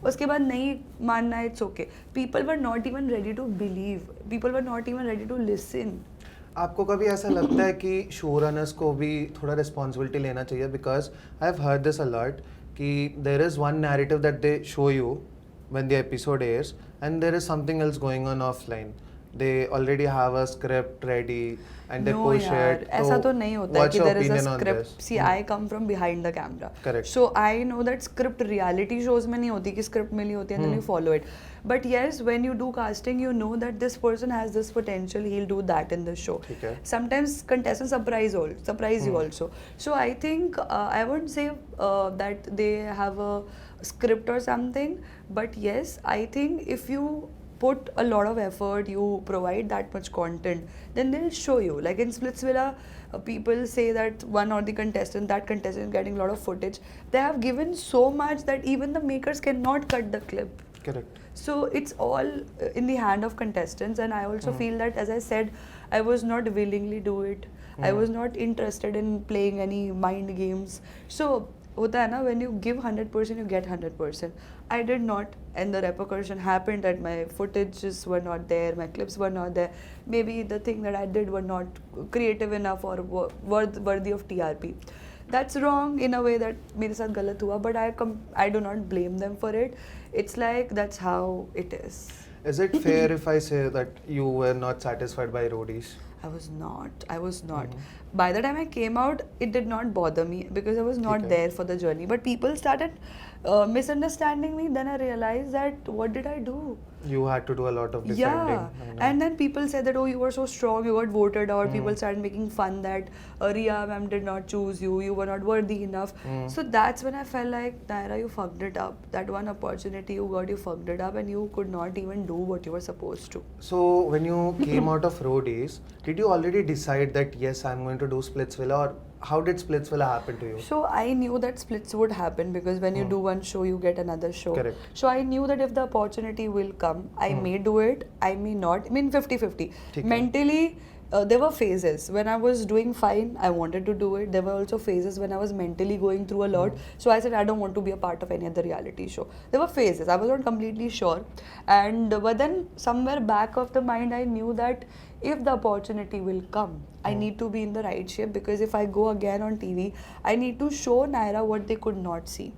उसके बाद नहीं मानना, it's okay. People were not even ready to believe. People were not even ready to listen. आपको कभी ऐसा लगता है कि शो रनर्स को भी थोड़ा रिस्पॉन्सिबिलिटी लेना चाहिए? Because I have heard this a lot कि there is one narrative that they show you when the episode airs and there is something else going on offline. They already have a script ready and they push it. ऐसा तो नहीं होता है what's कि your there is a opinion on script. this? See, I come from behind the camera. Correct. So I know that script reality shows में नहीं होती कि script मिली होती है and then you follow it. But yes, when you do casting, you know that this person has this potential. He'll do that in the show. ठीक है. Sometimes contestants surprise you also. So I think I wouldn't say that they have a script or something. But yes, I think if you put a lot of effort, you provide that much content, then they'll show you. Like in Splitsvilla, people say that one or the contestant, that contestant is getting a lot of footage. They have given so much that even the makers cannot cut the clip. Correct. So it's all in the hand of contestants, and I also feel that, as I said, I was not willingly do it. I was not interested in playing any mind games. So होता है ना, when you give 100%, you get 100%. I did not, and the repercussion happened that my footages were not there, my clips were not there. Maybe the thing that I did were not creative enough or worthy of TRP. That's wrong in a way that मेरे साथ गलत हुआ, but I do not blame them for it. It's like that's how it is. Is it fair if I say that you were not satisfied by roadies? I was not. By the time I came out, it did not bother me because I was not Okay. there for the journey. But people started misunderstanding me. Then I realized that what did I do? You had to do a lot of defending. Yeah, I know. and then people said that, oh, you were so strong, you got voted out. People started making fun that Riya ma'am did not choose you, you were not worthy enough. So that's when I felt like, Naira, you fucked it up. That one opportunity you got, you fucked it up, and you could not even do what you were supposed to. So when you came out of roadies, did you already decide that yes, I'm going to do Splitsvilla, or how did Splitsvilla happen to you? So I knew that splits would happen because when you do one show, you get another show. Correct. So I knew that if the opportunity will come, I may do it, I may not. I mean 50-50. ठीक है. Mentally, there were phases. When I was doing fine, I wanted to do it. There were also phases when I was mentally going through a lot. So I said, I don't want to be a part of any other reality show. There were phases. I was not completely sure. But then somewhere back of the mind, I knew that if the opportunity will come, I need to be in the right shape, because if I go again on TV, I need to show Naira what they could not see.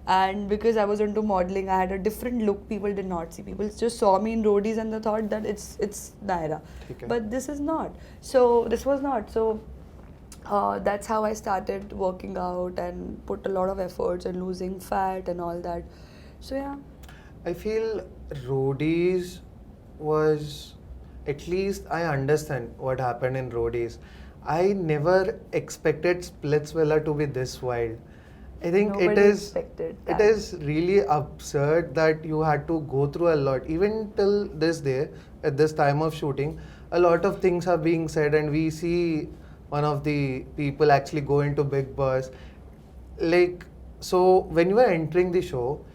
And because I was into modeling, I had a different look people did not see. People just saw me in roadies and they thought that it's Naira. Okay. But this is not. So this was not. So that's how I started working out and put a lot of efforts and losing fat and all that. So yeah. I feel roadies was, at least I understand what happened in roadies. I never expected Splitsvilla to be this wild. I think Nobody it is expected it that. is really absurd that you had to go through a lot. Even till this day, at this time of shooting, a lot of things are being said, and we see one of the people actually go into Bigg Boss. Like, so when you were entering the show,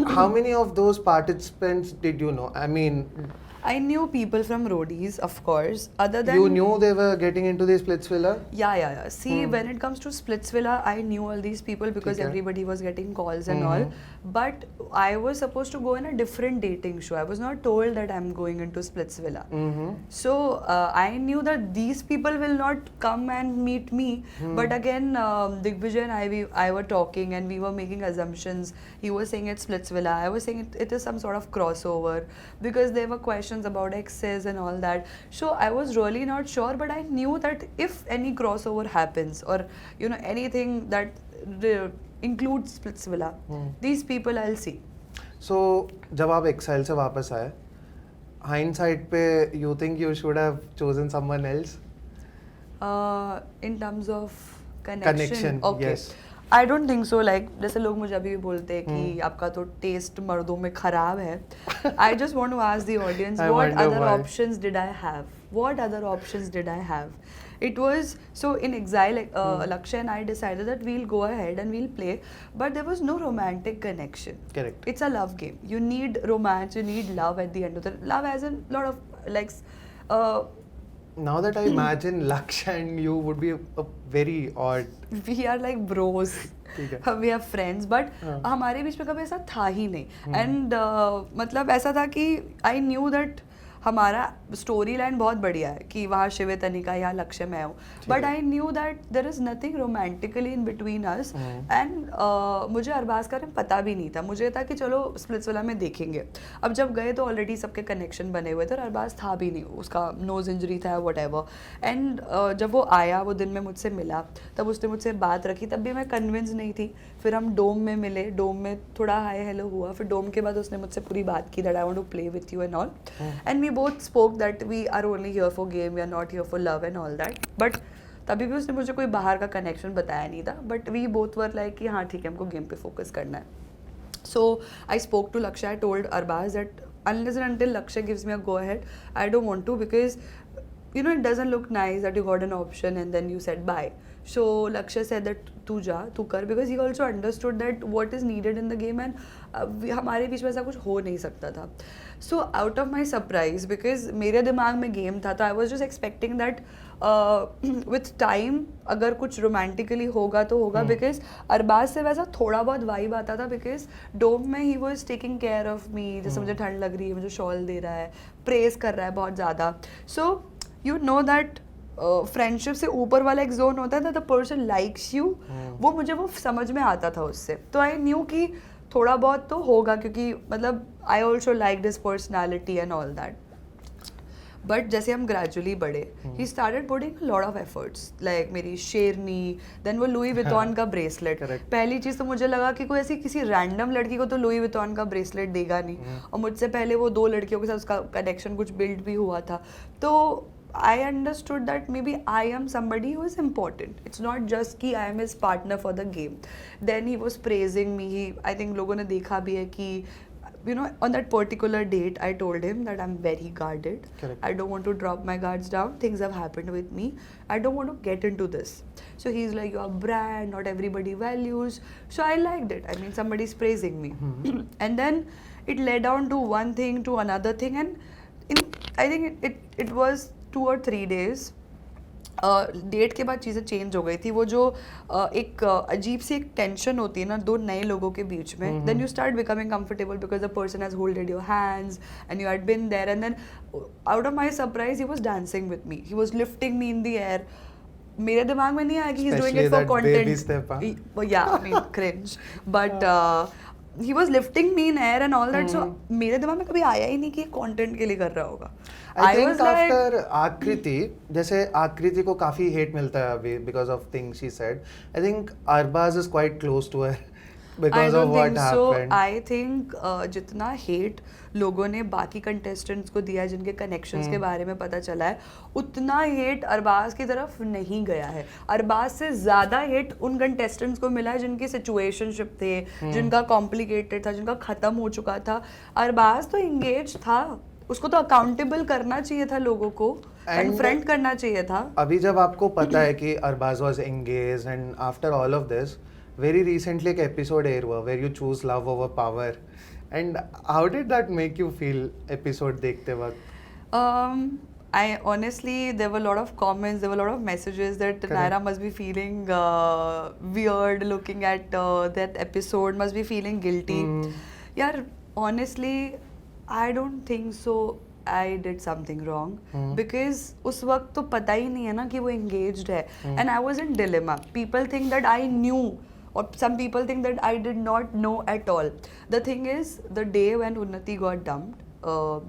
how many of those participants did you know? I mean, I knew people from roadies, of course. Other than you knew they were getting into the Splitsvilla? yeah. See, when it comes to Splitsvilla, I knew all these people because Okay. everybody was getting calls and all. But I was supposed to go in a different dating show. I was not told that I'm going into Splitsvilla. So I knew that these people will not come and meet me. But again, Digvijay and I were talking and we were making assumptions. He was saying it's Splitsvilla. I was saying it is some sort of crossover because there were questions about exes and all that. So I was really not sure, but I knew that if any crossover happens or anything that includes Splitsvilla, these people I'll see. So जब आप exile से वापस आए, hindsight पे you think you should have chosen someone else? In terms of Connection, okay. yes. I don't think so. Like जैसे लोग मुझे अभी भी बोलते हैं कि आपका तो टेस्ट मर्दों में खराब है. I just want to ask the audience, I what wonder other why. options did I have? What other options did I have? It was so in Exile, Lakshay and I decided that we'll go ahead and we'll play, but there was no romantic connection. Correct. It's a love game. You need romance, you need love at the end of the love has a lot of like. Now that I imagine Lakshya and you would be a very odd. We are like bros. ठीक है. We are friends, but हमारे बीच में कभी ऐसा था ही नहीं. And मतलब ऐसा था कि I knew that हमारा स्टोरी लाइन बहुत बढ़िया है कि वहाँ शिवे तनिका यहाँ लक्ष्य मैं हूँ, but I knew that there is nothing romantically in between us. And मुझे अरबाज का पता भी नहीं था. मुझे था कि चलो स्प्लिट्सविला में देखेंगे. अब जब गए तो ऑलरेडी सबके कनेक्शन बने हुए थे और अरबाज था भी नहीं, उसका नोज इंजरी था वट एवर. एंड जब वो आया, वो दिन में मुझसे मिला, तब उसने मुझसे बात रखी, तब भी मैं कन्विंस नहीं थी. फिर हम डोम में मिले, डोम में थोड़ा हाय हेलो हुआ, फिर डोम के बाद उसने मुझसे पूरी बात की that I want to play with you and all. And we both spoke that we are only here for game, we are not here for love and all that. But तभी भी उसने मुझे कोई बाहर का कनेक्शन बताया नहीं था. But we both were like कि हाँ ठीक है, हमको गेम पे फोकस करना है. सो आई spoke to Lakshya, I told Arbaaz that unless and until Lakshay gives me a go ahead, I don't want to, because it doesn't look nice that you got an option and then you said bye. So Lakshay said that तू जा, तू कर, because he also understood that what is needed in the game and हमारे बीच में ऐसा कुछ हो नहीं सकता था. So out of my surprise, because मेरे दिमाग में गेम था, तो I was just expecting that with time अगर कुछ रोमांटिकली होगा तो होगा, बिकॉज अरबाज से वैसा थोड़ा बहुत वाइब आता था, बिकॉज डोम में he was taking care of me. जैसे मुझे ठंड लग रही है, मुझे शॉल दे रहा है, प्रेस कर रहा है बहुत ज़्यादा. So you know that friendship से ऊपर वाला एक जोन होता है, द पर्सन लाइक्स यू, वो मुझे वो समझ में आता था उससे. तो आई न्यू कि थोड़ा बहुत तो होगा, क्योंकि मतलब I also like this personality and all that. But जैसे हम ग्रेजुअली बढ़े, he started putting lot of efforts, like मेरी शेरनी, देन वो लुई विटॉन का ब्रेसलेट. पहली चीज़ तो मुझे लगा कि कोई ऐसी किसी रैंडम लड़की को तो लुई विटॉन का ब्रेसलेट देगा नहीं, और मुझसे पहले वो 2 लड़कियों के साथ उसका कनेक्शन कुछ बिल्ड भी हुआ था. तो I understood that maybe I am somebody who is important. It's not just कि I am his partner for the game. Then he was praising me. I think लोगों ने देखा भी है कि on that particular date, I told him that I'm very guarded. Correct. I don't want to drop my guards down. Things have happened with me. I don't want to get into this. So he's like, you're a brand, not everybody values. So I liked it. I mean, somebody's praising me. And then it led on to one thing to another thing. And I think it was 2 or 3 days. Date के बाद चीज़ें change हो गई थी. वो जो एक अजीब सी एक टेंशन होती है ना 2 नए लोगों के बीच में, then you start becoming comfortable because the person has holded your hands and you had been there. And then out of my surprise he was dancing with me, he was lifting me in the air. मेरे दिमाग में नहीं आया कि he is doing it for content. या I mean cringe, but he was lifting me in air and all that. So मेरे दिमाग में कभी आया ही नहीं कि कंटेंट के लिए कर रहा होगा. I think after आकृति, जैसे आकृति को काफी हेट मिलता है अभी because of things she said. I think Arbaz is quite close to her because of what happened. I think जितना हेट लोगों ने बाकी कंटेस्टेंट्स को दिया है जिनके कनेक्शंस के बारे में पता चला है, उतना हेट अरबाज की तरफ नहीं गया है. अरबाज से ज़्यादा हेट उन कंटेस्टेंट्स को मिला है जिनकी सिचुएशनशिप थे, जिनका कॉम्प्लिकेटेड था, जिनका ख़त्म हो चुका था. अरबाज तो इंगेज था, उसको तो अकाउंटेबल करना चाहिए था, लोगों को कन्फ्रंट करना चाहिए था. अभी जब आपको पता है कि Arbaaz was engaged and after all of this, very recently एक episode air हुआ where you choose love over power, and how did that make you feel episode देखते वक्त? I honestly, there were a lot of comments, there were a lot of messages that Correct. Naira must be feeling weird looking at that episode, must be feeling guilty. Yeah, honestly, I don't think so. I did something wrong because उस वक्त तो पता ही नहीं है ना कि वो engaged है, and I was in dilemma. People think that I knew, or some people think that I did not know at all. The thing is, the day when Unnati got dumped,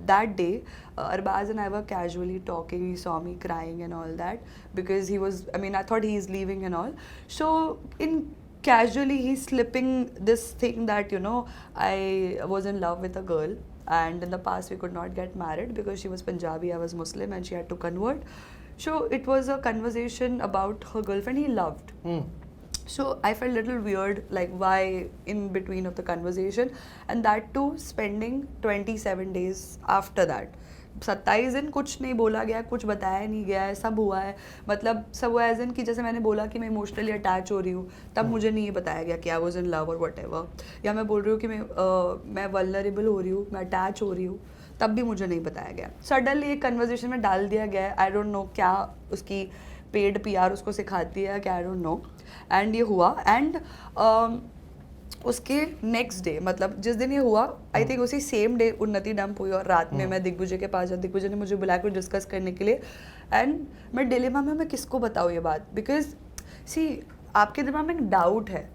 that day, Arbaz and I were casually talking. He saw me crying and all that because he was. I mean, I thought he's leaving and all. So casually he's slipping this thing that I was in love with a girl, and in the past we could not get married because she was Punjabi, I was Muslim, and she had to convert. So it was a conversation about her girlfriend he loved. So I felt a little weird, like why in between of the conversation, and that too spending 27 days after that. 27 दिन कुछ नहीं बोला गया, कुछ बताया नहीं गया है, सब हुआ है. मतलब सब हुआ एज इन कि जैसे मैंने बोला कि मैं इमोशनली अटैच हो रही हूँ, तब मुझे नहीं बताया गया कि आई वॉज इन लव और वट एवर. या मैं बोल रही हूँ कि मैं वल्नरेबल हो रही हूँ, मैं अटैच हो रही हूँ, तब भी मुझे नहीं बताया गया. सडनली एक कन्वर्जेशन में डाल दिया गया है. आई डोंट नो क्या उसकी पेड PR उसको सिखाती है क्या, आई डोंट नो. एंड ये हुआ, एंड उसके नेक्स्ट डे, मतलब जिस दिन ये हुआ, आई थिंक उसी सेम डे उन्नति डंप हुई, और रात में मैं दिग्विजय के पास दिग्विजय ने मुझे बुलाया कुछ डिस्कस करने के लिए. एंड मैं डिलेमा में, मैं किसको बताऊँ ये बात, बिकॉज सी आपके दिमाग में एक डाउट है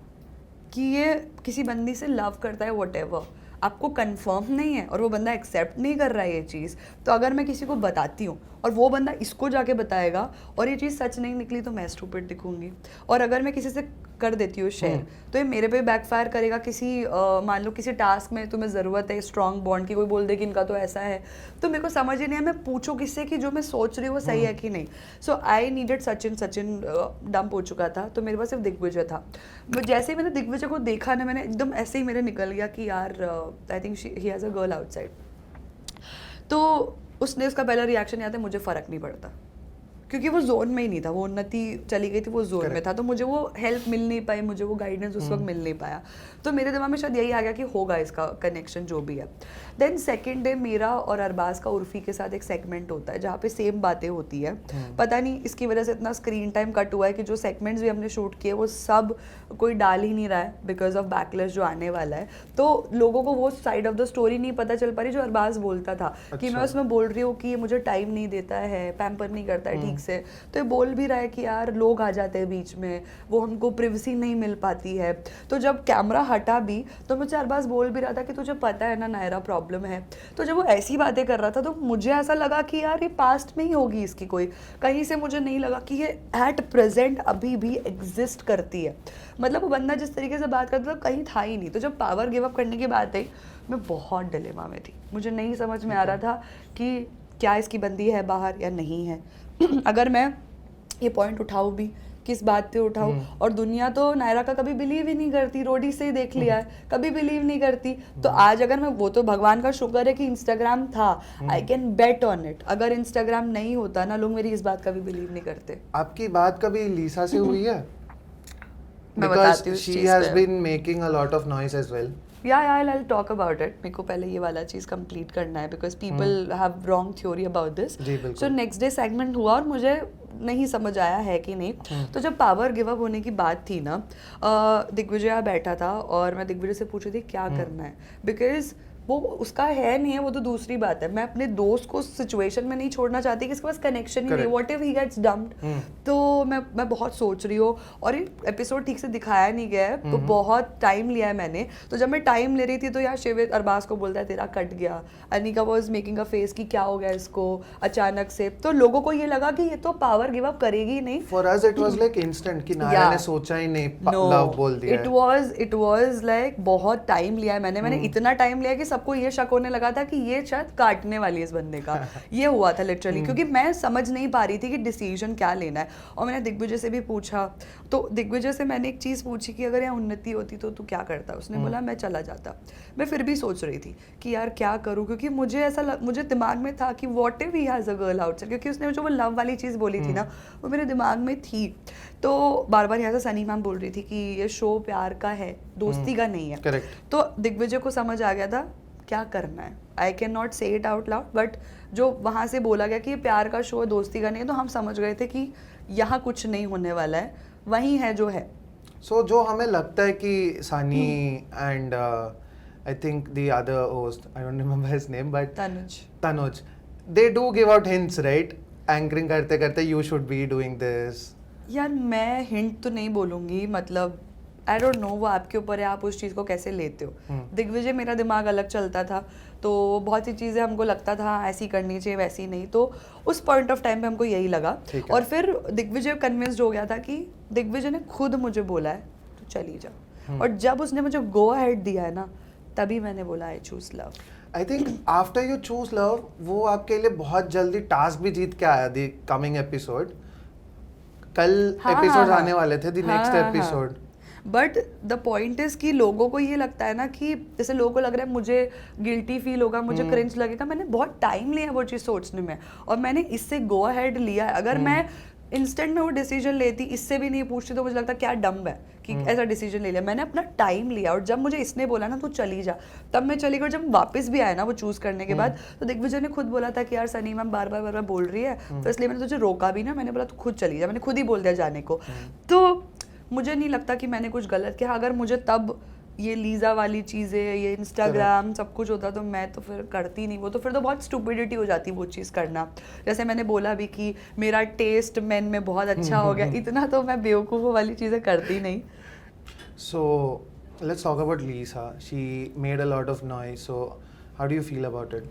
कि ये किसी बंदी से लव करता है, वट एवर, आपको कंफर्म नहीं है और वो बंदा एक्सेप्ट नहीं कर रहा है ये चीज़. तो अगर मैं किसी को बताती हूँ और वो बंदा इसको जाके बताएगा और ये चीज़ सच नहीं निकली तो मैं स्टूपिड दिखूंगी. और अगर मैं किसी से कर देती हूँ शेयर तो ये मेरे पे बैकफायर करेगा. किसी मान लो किसी टास्क में तुम्हें ज़रूरत है स्ट्रॉन्ग बॉन्ड की, कोई बोल दे कि इनका तो ऐसा है, तो मेरे को समझ ही नहीं है मैं पूछूँ किससे कि जो मैं सोच रही हूँ वो सही है कि नहीं. सो आई नीडेड सचिन डंप हो चुका था, तो मेरे पास सिर्फ दिग्विजय था. जैसे ही मैंने दिग्विजय को देखा ना, मैंने एकदम ऐसे ही मेरे निकल गया कि यार I think he has a girl outside. तो उसने उसका पहला रिएक्शन याद है, मुझे फ़र्क नहीं पड़ता, क्योंकि वो जोन में ही नहीं था. वो उन्नति चली गई थी, वो जोन में था, तो मुझे वो हेल्प मिल नहीं पाई, मुझे वो गाइडेंस उस वक्त मिल नहीं पाया. तो मेरे दिमाग में शायद यही आ गया कि होगा इसका कनेक्शन जो भी है. देन सेकेंड डे मेरा और अरबाज का उर्फी के साथ एक सेगमेंट होता है जहाँ पे सेम बातें होती है. पता नहीं इसकी वजह से इतना स्क्रीन टाइम कट हुआ है कि जो सेगमेंट्स भी हमने शूट किए वो सब कोई डाल ही नहीं रहा है बिकॉज ऑफ बैकलैश जो आने वाला है. तो लोगों को वो साइड ऑफ द स्टोरी नहीं पता चल पा रही जो अरबाज बोलता था कि मैं उसमें बोल रही हूँ कि ये मुझे टाइम नहीं देता है, पैम्पर नहीं करता है ठीक से. तो ये बोल भी रहा है कि यार लोग आ जाते हैं बीच में, वो हमको प्रिवेसी नहीं मिल पाती है. तो जब कैमरा हटा भी तो मुझे अरबाज बोल भी रहा था कि तुझे पता है ना नायरा प्रॉब्लम है. तो जब वो ऐसी बातें कर रहा था तो मुझे ऐसा लगा कि यार ये पास्ट में ही होगी इसकी कोई, कहीं से मुझे नहीं लगा कि ये एट प्रेजेंट अभी भी एग्जिस्ट करती है. मतलब वो बंदा जिस तरीके से बात करता था कहीं था ही नहीं. तो जब पावर गिव अप करने की बात आई, मैं बहुत डिलेमा में थी. मुझे नहीं समझ में आ रहा था कि क्या इसकी बंदी है बाहर या नहीं है. अगर मैं ये पॉइंट उठाऊँ भी, किस बात पे उठाऊँ, और दुनिया तो नायरा का कभी बिलीव ही नहीं करती. रोडी से ही देख लिया है, कभी बिलीव नहीं करती. तो आज अगर मैं, वो तो भगवान का शुक्र है कि इंस्टाग्राम था, I can bet on it. अगर इंस्टाग्राम नहीं होता ना, लोग मेरी इस बात का भी बिलीव नहीं करते. आपकी बात कभी लीसा से हुई है? मैं बताती हूँ. She has been making a lot of noise as well. Yeah, I'll talk about it. मेरे को पहले ये वाला चीज़ कंप्लीट करना है because people have wrong theory about this. जी बिल्कुल. So next day segment हुआ और मुझे नहीं समझ आया है कि नहीं. तो जब पावर गिव अप होने की बात थी ना, दिग्विजय बैठा था और मैं दिग्विजय से पूछ रही थी क्या करना है, बिकॉज वो उसका है नहीं है, वो तो दूसरी बात है. मैं अपने दोस्त को सिचुएशन में नहीं छोड़ना चाहती कि इसके पास कनेक्शन ही नहीं. What if he gets dumped. तो मैं बहुत सोच रही हूँ, और ये एपिसोड ठीक से दिखाया नहीं गया है, तो बहुत टाइम लिया है मैंने. तो जब मैं टाइम ले रही थी तो यार शिविर अरबाज को बोलता है तेरा कट गया. Anika was making a face कि क्या हो गया इसको अचानक से. तो लोगों को ये लगा कि ये तो पावर गिव अप करेगी नहीं. For us it was like instant कि नायरा ने सोचा ही नहीं, लव बोल दिया. It was like बहुत टाइम लिया है मैंने इतना टाइम लिया कि सबको ये शक होने लगा था कि ये शायद काटने वाली है इस बंदे का। ये हुआ था लिटरली, क्योंकि मैं समझ नहीं पा रही थी कि डिसीजन क्या लेना है। और मैंने दिग्विजय से भी पूछा, तो दिग्विजय से मैंने एक चीज़ पूछी कि अगर यहाँ उन्नति होती तो तू क्या करता। उसने बोला मैं चला जाता। मैं फिर भी सोच रही थी कि यार क्या करूँ, क्योंकि मुझे ऐसा मुझे दिमाग में था कि what if he has a girl outside, क्योंकि उसने जो वो लव वाली चीज़ बोली थी ना, वो मेरे दिमाग में थी। तो बार बार यहाँ से सनी मैम बोल रही थी कि ये शो प्यार का है, दोस्ती का नहीं है। करेक्ट। तो दिग्विजय को समझ आ गया था क्या करना है। आई कैन नॉट से इट आउट लाउड, बट जो वहाँ से बोला गया कि ये प्यार का शो है, दोस्ती का नहीं है, तो हम समझ गए थे कि यहाँ कुछ नहीं होने वाला है, वही है जो है। सो जो हमें लगता है कि Sunny and I think the other host, I don't remember his name, but Tanuj, they do give out hints, right? Anchoring करते करते you should be doing this. यार मैं हिंट तो नहीं बोलूँगी, मतलब आई डोंट नो, वो आपके ऊपर है, आप उस चीज़ को कैसे लेते हो। दिग्विजय मेरा दिमाग अलग चलता था, तो बहुत सी चीज़ें हमको लगता था ऐसी करनी चाहिए वैसी नहीं, तो उस पॉइंट ऑफ टाइम पे हमको यही लगा। और फिर दिग्विजय कन्विंस्ड हो गया था कि दिग्विजय ने खुद मुझे बोला है तो चली जा। और जब उसने मुझे गो अहेड दिया है ना, तभी मैंने बोला I choose love. I think after you choose love, वो आपके लिए बहुत जल्दी टास्क भी जीत के आया। द कमिंग एपिसोड, कल एपिसोड आने वाले थे, the next episode. But the point is कि लोगों को ये लगता है ना कि जैसे लोगों को लग रहा है मुझे गिल्टी फील होगा, मुझे क्रिंज लगेगा। मैंने बहुत टाइम लिया वो चीज़ सोचने में, और मैंने इससे गो अहेड लिया है। अगर मैं इंस्टेंट में वो डिसीजन लेती, इससे भी नहीं पूछती, तो मुझे लगता क्या डम्ब है कि ऐसा डिसीजन ले लिया। मैंने अपना टाइम लिया, और जब मुझे इसने बोला ना तू चली जा, तब मैं चली गई। और जब वापस भी आया ना वो चूज करने के बाद, तो दिग्विजय ने खुद बोला था कि यार सनी मैम बार बार बोल रही है, तो इसलिए मैंने तुझे रोका भी ना, मैंने बोला तू खुद चली जा, मैंने खुद ही बोल दिया जाने को। तो मुझे नहीं लगता कि मैंने कुछ गलत किया। अगर मुझे तब ये लीजा वाली चीज़ें, ये इंस्टाग्राम सब कुछ होता तो मैं तो फिर करती नहीं वो, तो फिर तो बहुत स्टूपिडिटी हो जाती वो चीज़ करना। जैसे मैंने बोला भी कि मेरा टेस्ट मेन में बहुत अच्छा हो गया, इतना तो मैं बेवकूफ़ों वाली चीज़ें करती नहीं। So let's talk about Lisa. She made a lot of noise. So how do you feel about it?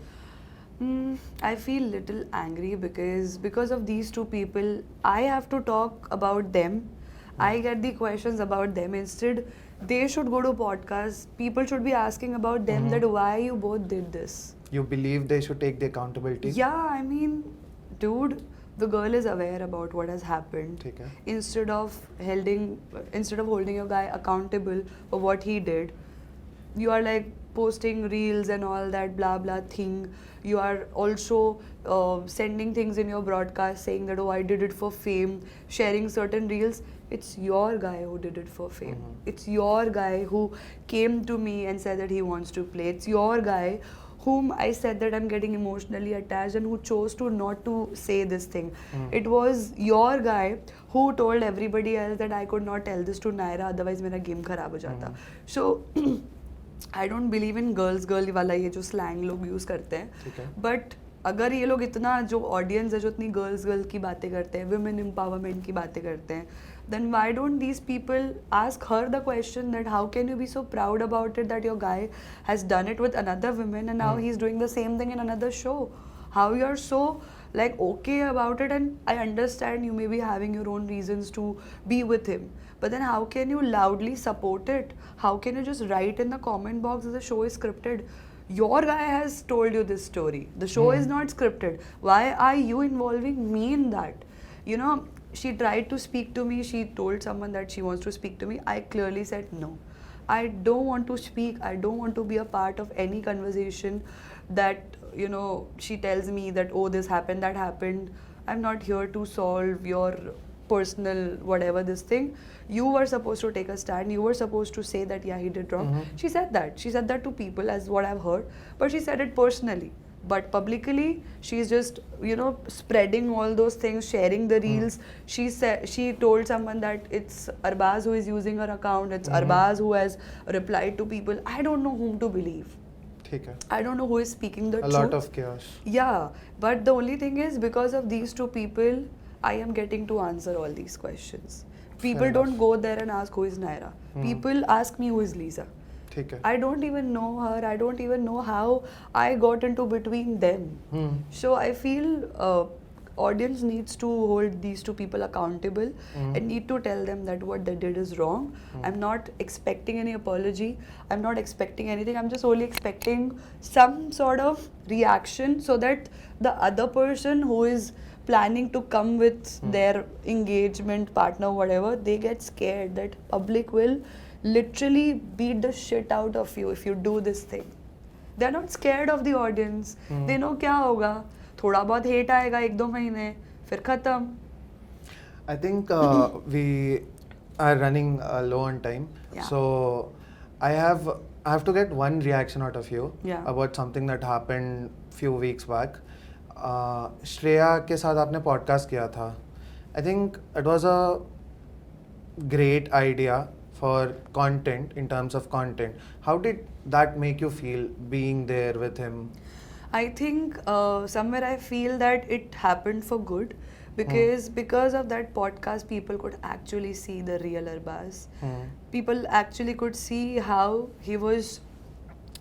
I feel little angry because of these two people. I have to talk about them. I get the questions about them. Instead, they should go to podcasts. People should be asking about them that why you both did this. You believe they should take the accountability? Yeah, I mean, dude, the girl is aware about what has happened. ठीक है. Instead of holding your guy accountable for what he did, you are like posting reels and all that blah blah thing. You are also sending things in your broadcast saying that oh I did it for fame, sharing certain reels. It's your guy who did it for fame. It's your guy who came to me and said that he wants to play. It's your guy whom I said that I'm getting emotionally attached and who chose to not to say this thing. It was your guy who told everybody else that I could not tell this to Naira, otherwise मेरा game खराब हो जाता. So I don't believe in girl वाला ये जो slang लोग use करते हैं. But अगर ये लोग इतना जो ऑडियंस है जो इतनी गर्ल्स की बातें करते हैं, women empowerment की बातें करते हैं, then why don't these people ask her the question that how can you be so proud about it that your guy has done it with another woman and now he's doing the same thing in another show? How you are so like okay about it, and I understand you may be having your own reasons to be with him, but then how can you loudly support it? How can you just write in the comment box that the show is scripted? Your guy has told you this story. The show is not scripted. Why are you involving me in that? You know, she tried to speak to me. She told someone that she wants to speak to me. I clearly said no. I don't want to speak. I don't want to be a part of any conversation that, you know, she tells me that, oh, this happened, that happened. I'm not here to solve your personal whatever this thing. You were supposed to take a stand. You were supposed to say that yeah he did wrong. She said that to people as what I've heard, but she said it personally. But publicly she's just, you know, spreading all those things, sharing the reels. She told someone that it's Arbaz who is using her account, it's Arbaz who has replied to people. I don't know whom to believe. I don't know who is speaking the truth. A lot of chaos. Yeah, but the only thing is because of these two people I am getting to answer all these questions. People don't go there and ask who is Naira. People ask me who is Lisa. I don't even know her. I don't even know how I got into between them. So I feel audience needs to hold these two people accountable and need to tell them that what they did is wrong. I'm not expecting any apology. I'm not expecting anything. I'm just only expecting some sort of reaction so that the other person who is planning to come with their engagement partner, whatever, they get scared that public will literally beat the shit out of you if you do this thing. They're not scared of the audience. They know क्या होगा. थोड़ा बहुत hate आएगा 1-2 महीने, फिर खत्म. I think we are running low on time. Yeah. So I have to get one reaction out of you Yeah. about something that happened few weeks back. Shreya के साथ आपने पॉडकास्ट किया था. I think it was a great idea for content, in terms of content. How did that make you feel being there with him? I think somewhere I feel that it happened for good because of that podcast people could actually see the real Arbaz. People actually could see how he was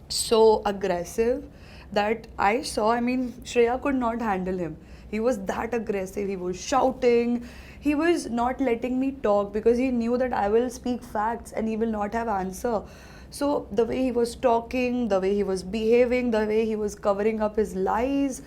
so aggressive that I saw. I mean, Shreya could not handle him. He was that aggressive. He was shouting. He was not letting me talk because he knew that I will speak facts and he will not have answer. So the way he was talking, the way he was behaving, the way he was covering up his lies,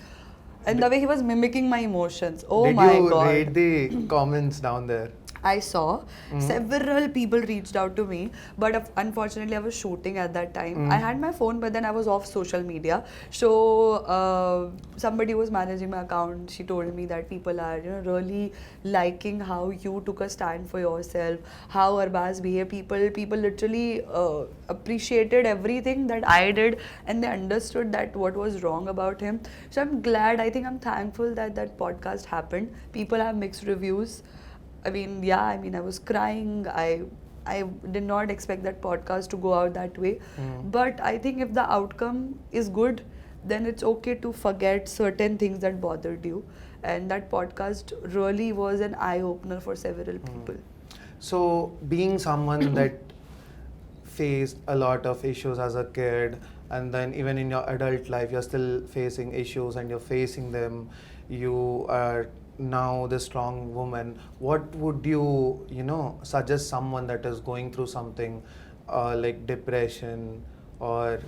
and the way he was mimicking my emotions. Oh Did my you God. read the comments down there? I saw several people reached out to me, but unfortunately I was shooting at that time. I had my phone, but then I was off social media. So somebody was managing my account. She told me that people are, really liking how you took a stand for yourself, how Arbaz behaved. People literally appreciated everything that I did, and they understood that what was wrong about him. So I'm glad. I think I'm thankful that that podcast happened. People have mixed reviews. I was crying. I did not expect that podcast to go out that way. But I think if the outcome is good, then it's okay to forget certain things that bothered you. And that podcast really was an eye-opener for several people. So, being someone that faced a lot of issues as a kid, and then even in your adult life, you're still facing issues and you're facing them, you are now the strong woman. What would you suggest someone that is going through something like depression, or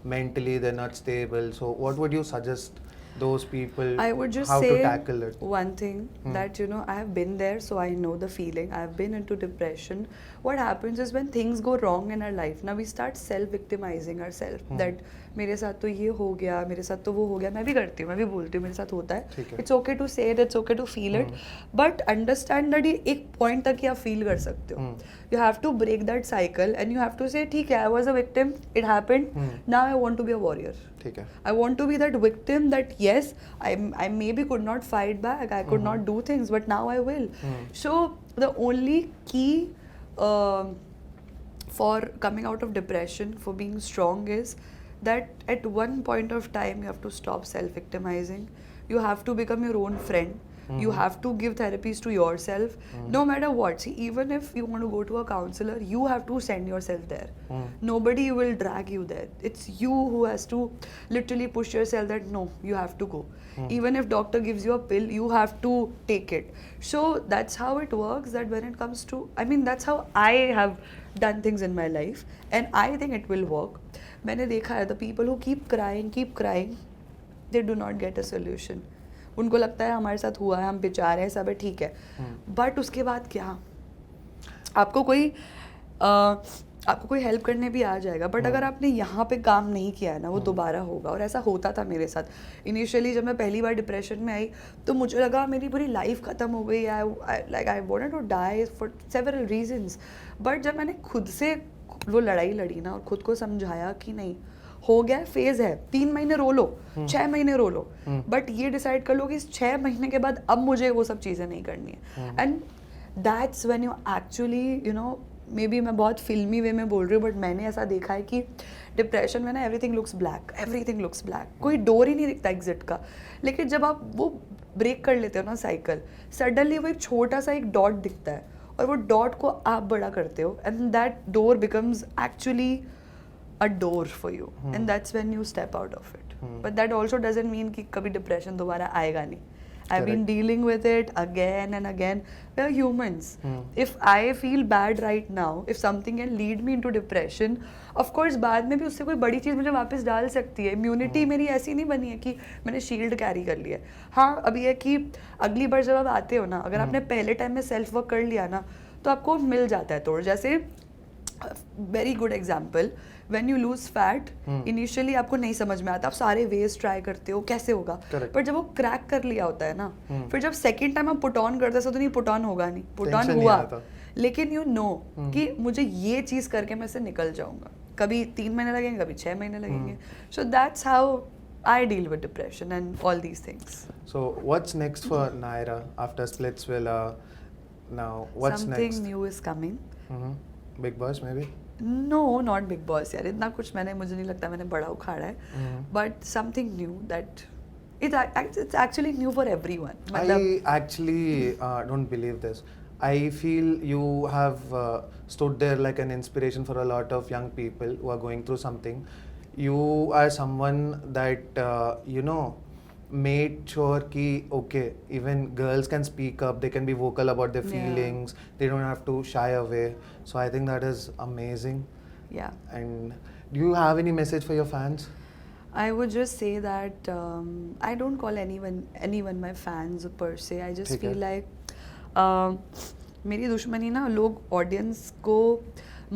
mentally they're not stable? So what would you suggest those people? I would just how say to tackle it? one thing, that I have been there, so I know the feeling. I have been into depression. What happens is when things go wrong in our life, now we start self-victimizing ourselves. That मेरे साथ तो ये हो गया, मेरे साथ तो वो हो गया. मैं भी करती हूँ, मैं भी बोलती हूँ मेरे साथ होता है. It's okay to say it, it's okay to feel it, but understand that ये एक point तक ही आप feel कर सकते हो. You have to break that cycle and you have to say ठीक है, I was a victim, it happened. Now I want to be a warrior. ठीक है. I want to be that victim that yes, I maybe could not fight back, I could not do things, but now I will. So the only key for coming out of depression, for being strong, is that at one point of time you have to stop self-victimizing. You have to become your own friend. You have to give therapies to yourself, no matter what. See, even if you want to go to a counselor, you have to send yourself there. Nobody will drag you there. It's you who has to literally push yourself that no, you have to go. Even if doctor gives you a pill, you have to take it. So that's how it works, that when it comes to, that's how I have done things in my life, and I think it will work. मैंने देखा है, the people who keep crying, they do not get a solution. उनको लगता है हमारे साथ हुआ है, हम बेचारे हैं, सब है, ठीक है. बट उसके बाद क्या? आपको कोई हेल्प करने भी आ जाएगा, बट अगर आपने यहाँ पे काम नहीं किया है ना, वो दोबारा होगा. और ऐसा होता था मेरे साथ. इनिशियली जब मैं पहली बार डिप्रेशन में आई, तो मुझे लगा मेरी पूरी लाइफ ख़त्म हो गई. I wanted to die for several reasons. But जब मैंने खुद से वो लड़ाई लड़ी ना, और खुद को समझाया कि नहीं, हो गया, फेज है, 3 महीने रो लो, 6 महीने रो लो, बट ये डिसाइड कर लो कि इस 6 महीने के बाद अब मुझे वो सब चीज़ें नहीं करनी है. And that's when you actually may be मैं बहुत फिल्मी वे में बोल रही हूँ, बट मैंने ऐसा देखा है कि डिप्रेशन में ना एवरीथिंग लुक्स ब्लैक, कोई डोर ही नहीं दिखता एग्जिट का. लेकिन जब आप वो ब्रेक कर लेते हो ना साइकिल, सडनली वो एक छोटा सा एक डॉट दिखता है, और वो डॉट को आप बड़ा करते हो, and that door becomes actually a door for you, and that's when you step out of it. But that also doesn't mean कि कभी depression दोबारा आएगा नहीं. I've been Correct. dealing with it again and again. We're humans. Hmm. If I feel bad right now, if something can lead me into depression, of course बाद में भी उससे कोई बड़ी चीज़ मुझे वापस डाल सकती है. इम्यूनिटी मेरी ऐसी नहीं बनी है कि मैंने शील्ड कैरी कर लिया है. हाँ, अभी है कि अगली बार जब आप आते हो ना, अगर आपने पहले टाइम में सेल्फ वर्क कर लिया ना, तो आपको मिल जाता है तोड़. जैसे very good example, when you lose fat, initially आपको नहीं समझ में आता, आप सारे वेज ट्राई करते हो कैसे होगा, Correct. पर जब वो क्रैक कर लिया होता है ना, फिर जब सेकेंड टाइम आप पुट ऑन करते हो तो नहीं, पुट ऑन होगा नहीं, पुट ऑन Tension नहीं हुआ, आता. लेकिन यू नो कि मुझे ये चीज़ करके मैं से निकल जाऊंगा. कभी 3 महीने लगेंगे, कभी 6 महीने लगेंगे. So that's how I deal with depression and all these things. So what's next for Naira after Splitsvilla? Now what's something next? New is coming. Big Boss maybe? No, not Bigg Boss यार, इतना कुछ मुझे नहीं लगता मैंने बड़ा उखाड़ा है. But something knew that it's actually new for everyone. मतलब I actually don't believe this. I feel you have stood there like an inspiration for a lot of young people who are going through something. You are someone that made sure ki okay, even girls can speak up, they can be vocal about their Yeah. feelings, they don't have to shy away. So I think that is amazing. yeah, And do you have any message for your fans? I would just say that I don't call anyone my fans per se. I just ठीक है. feel like मेरी दुश्मनी ना लोग audience को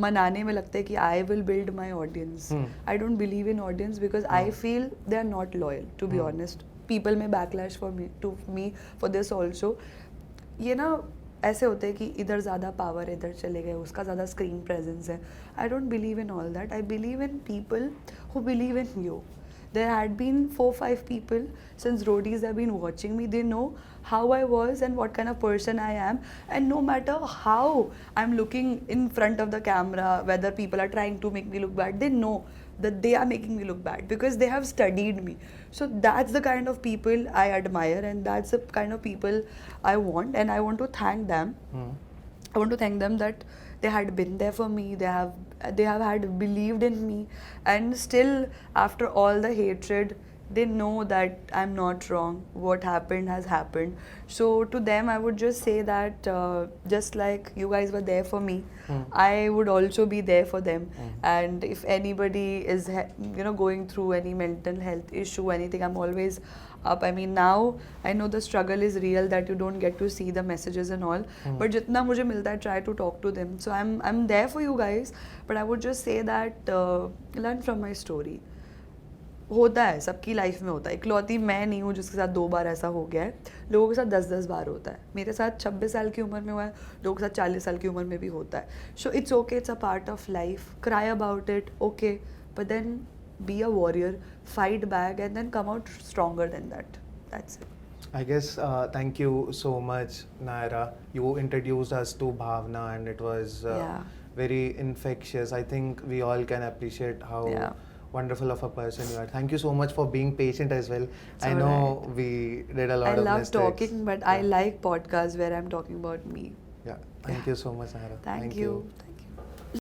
मनाने में लगता है कि I will build my audience. I don't believe in audience because I feel they are not loyal. To be honest, people में backlash for me for this also. ये ना ऐसे होते हैं कि इधर ज़्यादा पावर, इधर चले गए, उसका ज़्यादा स्क्रीन प्रेजेंस है. आई don't believe in all that. I believe in people who believe in you. There had been 4-5 people since roadies have been watching me. They know how I was and what kind of person I am. And no matter how I'm looking in front of the camera, whether people are trying to make me look bad, they know that they are making me look bad because they have studied me. So that's the kind of people I admire and that's the kind of people I want. And I want to thank them. I want to thank them that they had been there for me. They have had believed in me, and still after all the hatred, they know that I'm not wrong. What happened has happened. So to them, I would just say that just like you guys were there for me, I would also be there for them. And if anybody is going through any mental health issue, anything, I'm always up. I mean, now I know the struggle is real, that you don't get to see the messages and all. But jitna mujhe milta hai, try to talk to them. So I'm there for you guys. But I would just say that learn from my story. होता है, सबकी life में होता है. इकलौती मैं नहीं हूँ जिसके साथ 2 बार ऐसा हो गया है. लोगों के साथ 10-10 बार होता है. मेरे साथ 26 साल की उम्र में हुआ है, लोगों के साथ 40 साल की उम्र में भी होता है. So it's okay, it's a part of life. Cry about it, okay, but then be a warrior, fight back, and then come out stronger than that. That's it. I guess thank you so much, Naira. You introduced us to Bhavna and it was Yeah. very infectious. I think we all can appreciate how Yeah. wonderful of a person you are. Thank you so much for being patient as well. It's I know alright. we did a lot I of love mistakes. talking, but I Yeah. like podcasts where I'm talking about me. Yeah. Thank you so much, Naira. Thank you.